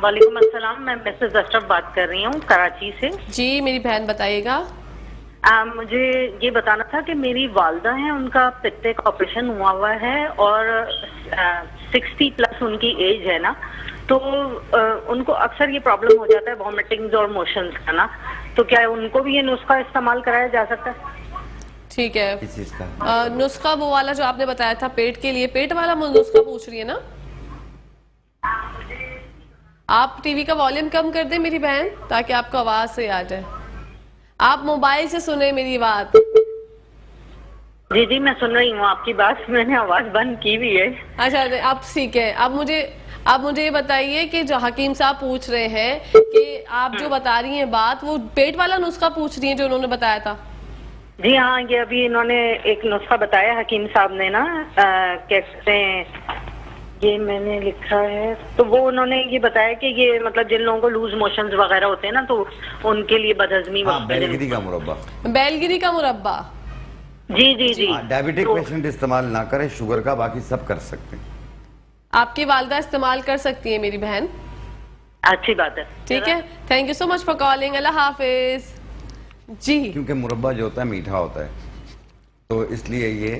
وعلیکم السلام. میں مسز اشرف بات کر رہی ہوں کراچی سے. جی میری بہن بتائیے گا. مجھے یہ بتانا تھا کہ میری والدہ ہیں, ان کا پتے کا آپریشن ہوا ہے, اور 60 پلس ان کی ایج ہے نا, تو ان کو اکثر یہ پرابلم ہو جاتا ہے وامٹنگز اور موشنز کا نا, تو کیا ان کو بھی یہ نسخہ استعمال کرایا جا سکتا ہے؟ ٹھیک ہے, کس چیز کا نسخہ وہ والا جو آپ نے بتایا تھا پیٹ کے لیے, پیٹ والا نسخہ پوچھ رہی ہے نا آپ؟ ٹی وی کا والیوم کم کر دیں میری بہن تاکہ آپ کو آواز سے آ جائے. آپ موبائل سے سنیں میری بات. جی جی میں سن رہی ہوں آپ کی بات, میں نے آواز بند کی ہوئی ہے. اچھا آپ ٹھیک ہے, اب مجھے یہ بتائیے کہ جو حکیم صاحب پوچھ رہے ہیں کہ آپ جو بتا رہی ہیں بات, وہ پیٹ والا نسخہ پوچھ رہی ہیں جو انہوں نے بتایا تھا؟ جی ہاں, یہ ابھی انہوں نے ایک نسخہ بتایا حکیم صاحب نے نا, کہتے ہیں یہ میں نے لکھا ہے, تو وہ انہوں نے یہ بتایا کہ یہ مطلب جن لوگوں کو لوز موشنز وغیرہ ہوتے ہیں نا تو ان کے لیے بدہضمی بیلگری کا مربع, بیلگری کا مربع. جی جی جی ڈائبٹک پیشنٹ استعمال نہ کرے, شوگر کا باقی سب کر سکتے ہیں. آپ کی والدہ استعمال کر سکتی ہیں میری بہن. اچھی بات ہے, ٹھیک ہے, thank you so much for calling, اللہ حافظ. جی کیونکہ مربع جو ہوتا ہے میٹھا ہوتا ہے, تو اس لیے یہ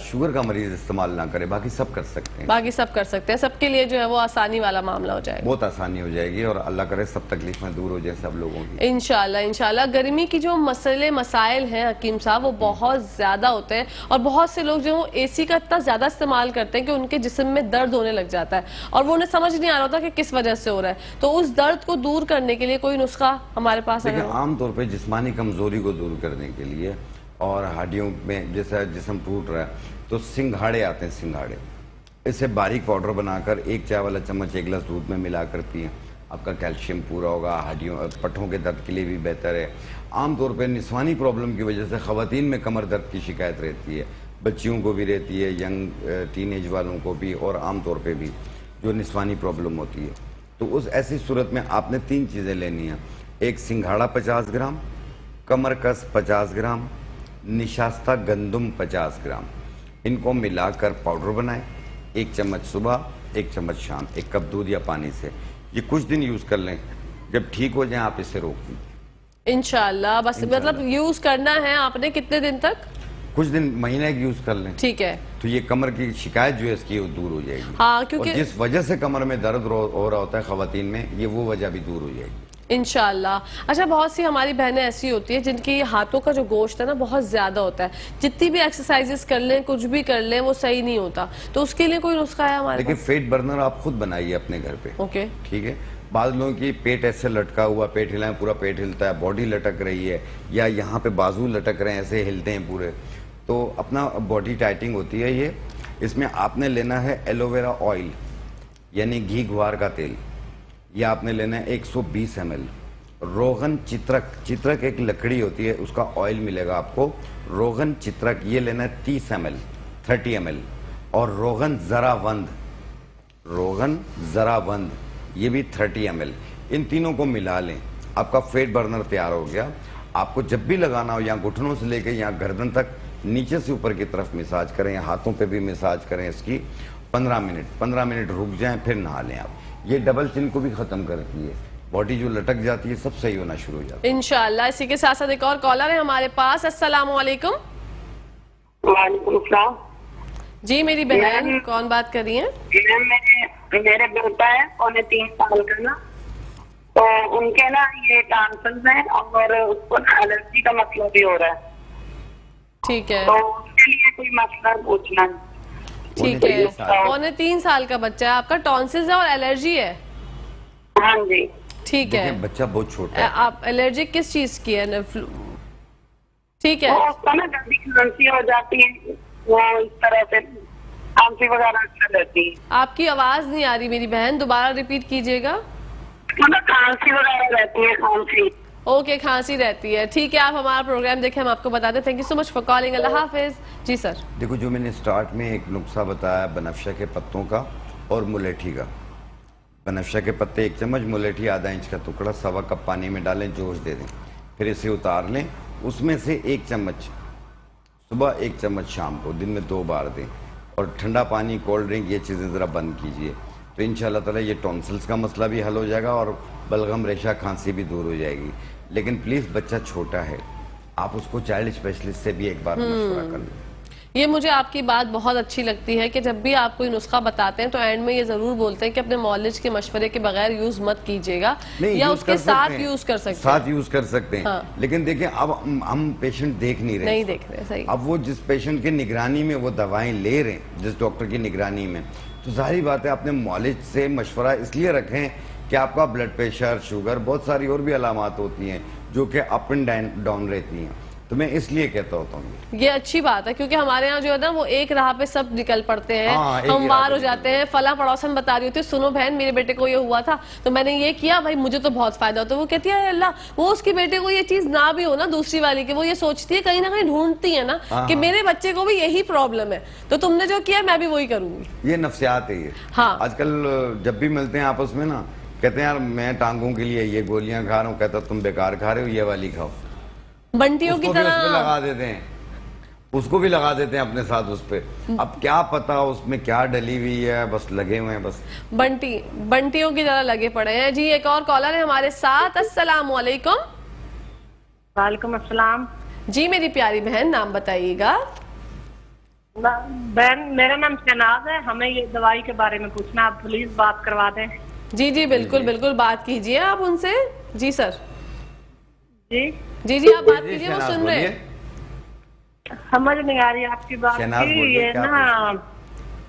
شوگر کا مریض استعمال نہ کرے, باقی سب کر سکتے ہیں. باقی سب کر سکتے ہیں, سب کے لیے جو ہے وہ آسانی والا معاملہ ہو جائے گا, بہت آسانی ہو جائے گی, اور اللہ کرے سب تکلیفیں دور ہو جائے سب لوگوں کی انشاءاللہ. انشاءاللہ گرمی کی جو مسائل ہیں حکیم صاحب وہ بہت زیادہ ہوتے ہیں, اور بہت سے لوگ جو اے سی کا اتنا زیادہ استعمال کرتے ہیں کہ ان کے جسم میں درد ہونے لگ جاتا ہے, اور وہ انہیں سمجھ نہیں آ رہا ہوتا کہ کس وجہ سے ہو رہا ہے. تو اس درد کو دور کرنے کے لیے کوئی نسخہ ہمارے پاس ہے؟ عام طور پہ جسمانی کمزوری کو دور کرنے کے لیے, اور ہڈیوں میں جیسا جسم ٹوٹ رہا ہے تو سنگھاڑے آتے ہیں, سنگھاڑے, اسے باریک پاؤڈر بنا کر 1 چائے والا چمچ 1 گلاس دودھ میں ملا کر پئیں, آپ کا کیلشیم پورا ہوگا, ہڈیوں پٹھوں کے درد کے لیے بھی بہتر ہے. عام طور پہ نسوانی پرابلم کی وجہ سے خواتین میں کمر درد کی شکایت رہتی ہے, بچیوں کو بھی رہتی ہے, ینگ ٹین ایج والوں کو بھی, اور عام طور پہ بھی جو نسوانی پرابلم ہوتی ہے. تو اس ایسی صورت میں آپ نے 3 چیزیں لینی ہیں, ایک سنگھاڑا 50 گرام, کمر کس 50 گرام, نشاستہ گندم 50 گرام, ان کو ملا کر پاؤڈر بنائیں, 1 چمچ صبح 1 چمچ شام, 1 کپ دودھ یا پانی سے. یہ کچھ دن یوز کر لیں, جب ٹھیک ہو جائیں آپ اسے روک دیں انشاءاللہ. بس مطلب یوز کرنا ہے آپ نے کتنے دن تک؟ کچھ دن, مہینہ ایک یوز کر لیں, ٹھیک ہے. تو یہ کمر کی شکایت جو ہے اس کی وہ دور ہو جائے گی. ہاں کیونکہ اور جس وجہ سے کمر میں درد ہو رہا ہوتا ہے خواتین میں, یہ وہ وجہ بھی دور ہو جائے گی انشاءاللہ. اچھا بہت سی ہماری بہنیں ایسی ہوتی ہیں جن کی ہاتھوں کا جو گوشت ہے نا بہت زیادہ ہوتا ہے, جتنی بھی ایکسرسائزز کر لیں, کچھ بھی کر لیں, وہ صحیح نہیں ہوتا, تو اس کے لیے کوئی نسخہ ہے ہمارے لیکن پاس؟ فیٹ برنر آپ خود بنائیے اپنے گھر پہ, اوکے ٹھیک ہے. بعض لوگوں کی پیٹ ایسے لٹکا ہوا, پیٹ ہلائیں پورا پیٹ ہلتا ہے, باڈی لٹک رہی ہے, یا یہاں پہ بازو لٹک رہے ہیں, ایسے ہلتے ہیں پورے, تو اپنا باڈی ٹائٹنگ ہوتی ہے یہ. اس میں آپ نے لینا ہے ایلو ویرا آئل, یعنی گھی گوار کا تیل, یہ آپ نے لینا ہے 120 ml. روغن چترک ایک لکڑی ہوتی ہے, اس کا آئل ملے گا آپ کو, روغن چترک یہ لینا ہے 30 ml, اور روغن زراوند یہ بھی 30 ml. ان تینوں کو ملا لیں, آپ کا فیٹ برنر تیار ہو گیا. آپ کو جب بھی لگانا ہو, یہاں گھٹنوں سے لے کے یہاں گردن تک, نیچے سے اوپر کی طرف مساج کریں, یا ہاتھوں پہ بھی مساج کریں اس کی 15 منٹ رک جائیں, پھر نہا لیں آپ. یہ ڈبل چن کو بھی ختم کرتی ہے, باڈی جو لٹک جاتی ہے سب صحیح ہونا شروع ہو جاتا ہے انشاءاللہ. اسی کے ساتھ ساتھ ایک اور کالر ہے ہمارے پاس. السلام علیکم. وعلیکم السلام. جی میری بہن, کون بات کر رہی ہیں؟ میرے بیٹا ہے 3 سال کا نا, تو ان کے نا یہ ٹانسلز ہیں, اور اس کو الرجی کا مسئلہ بھی ہو رہا ہے, ٹھیک ہے, تو اس کے لیے کوئی مسئلہ پوچھنا ہے. ٹھیک ہے. 3.25 سال کا بچہ ہے آپ کا, ٹانسلز ہے اور الرجی ہے؟ ہاں جی. ٹھیک ہے. بچہ بہت چھوٹا ہے, آپ الرجی کس چیز کی ہے؟ ٹھیک ہے. اس کو نا گندی کھانسی ہو جاتی ہے, وہ اس طرح سے کھانسی وغیرہ اچھا رہتی ہے. آپ کی آواز نہیں آ رہی میری بہن, دوبارہ ریپیٹ کیجئے گا. مطلب کھانسی وغیرہ رہتی ہے, کھانسی. اوکے, کھانسی رہتی ہے, ٹھیک ہے. آپ ہمارا پروگرام دیکھیں, ہم آپ کو بتا دیں. Thank you so much for calling, اللہ حافظ. جی سر. دیکھو جو میں نے سٹارٹ میں ایک نسخہ بتایا بنفشہ کے پتوں کا اور ملیٹھی کا. بنفشہ کے پتے 1 چمچ, ملیٹھی ½ انچ کا ٹکڑا, 1.25 کپ پانی میں ڈالیں, جوش دے دیں, پھر اسے اتار لیں. اس میں سے 1 چمچ صبح, 1 چمچ شام کو, دن میں 2 بار دیں. اور ٹھنڈا پانی, کولڈ ڈرنک, یہ چیزیں ذرا بند کیجئے, تو انشاءاللہ تعالیٰ یہ ٹونسلز کا مسئلہ بھی حل ہو جائے گا, اور بلغم, ریشہ, کھانسی بھی دور ہو جائے گی. لیکن پلیز بچہ چھوٹا ہے, آپ اس کو چائلڈ اسپیشلسٹ سے بھی ایک بار مشورہ کر لیں. یہ مجھے آپ کی بات بہت اچھی لگتی ہے کہ جب بھی آپ کوئی نسخہ بتاتے ہیں تو اینڈ میں یہ ضرور بولتے ہیں کہ اپنے معالج کے مشورے کے بغیر یوز مت کیجیے گا یا اس کے ساتھ یوز کر سکتے ہیں. ساتھ یوز کر سکتے ہیں. لیکن دیکھیں اب ہم پیشنٹ دیکھ نہیں رہے, نہیں دیکھ رہے. صحیح. اب وہ جس پیشنٹ کی نگرانی میں وہ دوائیں لے رہے ہیں, جس ڈاکٹر کی نگرانی میں, تو ظاہری بات ہے اپنے معالج سے مشورہ اس لیے رکھیں کہ آپ کا بلڈ پریشر, شوگر, بہت ساری اور بھی علامات ہوتی ہیں جو کہ اپ اینڈ ڈاؤن رہتی ہیں. تو میں اس لیے کہتا ہوتا ہوں یہ اچھی بات ہے کیونکہ ہمارے ہاں جو ہے نا وہ ایک راہ پہ سب نکل پڑتے ہیں, ہم وار ہو جاتے ہیں. فلاں پڑوسن بتا رہی ہوتی ہے سنو بہن میرے بیٹے کو یہ ہوا تھا تو میں نے یہ کیا, بھائی مجھے تو بہت فائدہ ہوتا ہے. وہ کہتی ہے اللہ, وہ اس کے بیٹے کو یہ چیز نہ بھی ہو نا دوسری والی کی, وہ یہ سوچتی ہے کہیں نہ کہیں ڈھونڈتی ہے نا کہ میرے بچے کو بھی یہی پرابلم ہے تو تم نے جو کیا میں بھی وہی کروں گی. یہ نفسیات ہے. یہ ہاں آج کل جب بھی ملتے ہیں آپس میں نا کہتے ہیں یار میں ٹانگوں کے لیے یہ گولیاں کھا رہا ہوں, کہتا تم بیکار کھا رہے ہو, یہ والی کھاؤ. بنٹیوں کی طرح لگا دیتے ہیں, اس کو بھی لگا دیتے ہیں اپنے ساتھ اس پہ. اب کیا پتا اس میں کیا ڈلی ہوئی ہے, بس لگے ہوئے ہیں بس بنٹیوں کی طرح لگے پڑے ہیں. جی ایک اور کالر ہے ہمارے ساتھ. السلام علیکم. وعلیکم السلام. جی میری پیاری بہن نام بتائیے گا. بہن میرا نام شہناز ہے, ہمیں یہ دوائی کے بارے میں پوچھنا, آپ پلیز بات کروا دیں. جی جی بالکل بالکل بات کیجئے آپ ان سے. جی سر. جی جی جی آپ بات کیجئے, وہ سن رہے ہیں. سمجھ نہیں آ رہی آپ کی بات. یہ نا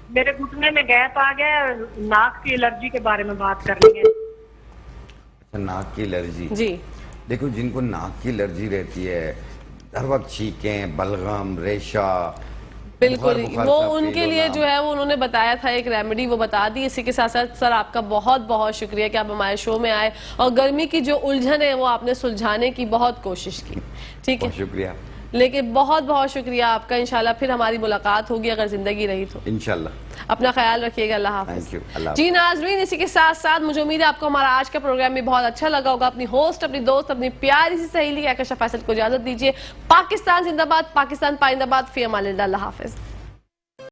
میرے گھٹنے میں گیپ آ گیا, ناک کی الرجی کے بارے میں بات کرنی ہے. ناک کی الرجی, جی دیکھو جن کو ناک کی الرجی رہتی ہے ہر وقت چھینکیں, بلغم, ریشہ, بالکل وہ ان کے لیے جو ہے وہ انہوں نے بتایا تھا ایک ریمیڈی, وہ بتا دی. اسی کے ساتھ ساتھ سر آپ کا بہت بہت شکریہ کہ آپ ہمارے شو میں آئے اور گرمی کی جو الجھن ہے وہ آپ نے سلجھانے کی بہت کوشش کی. ٹھیک ہے, شکریہ. لیکن بہت بہت شکریہ آپ کا. انشاءاللہ پھر ہماری ملاقات ہوگی اگر زندگی رہی تو انشاءاللہ. اپنا خیال رکھیے گا. اللہ حافظ. جی ناظرین, اسی کے ساتھ ساتھ مجھے امید ہے آپ کو ہمارا آج کا پروگرام بھی بہت اچھا لگا ہوگا. اپنی ہوسٹ, اپنی دوست, اپنی پیاری سی سہیلی کہکشاں فیصل کو اجازت دیجیے. پاکستان زندہ باد, پاکستان پائندہ باد. فی امان اللہ. اللہ حافظ.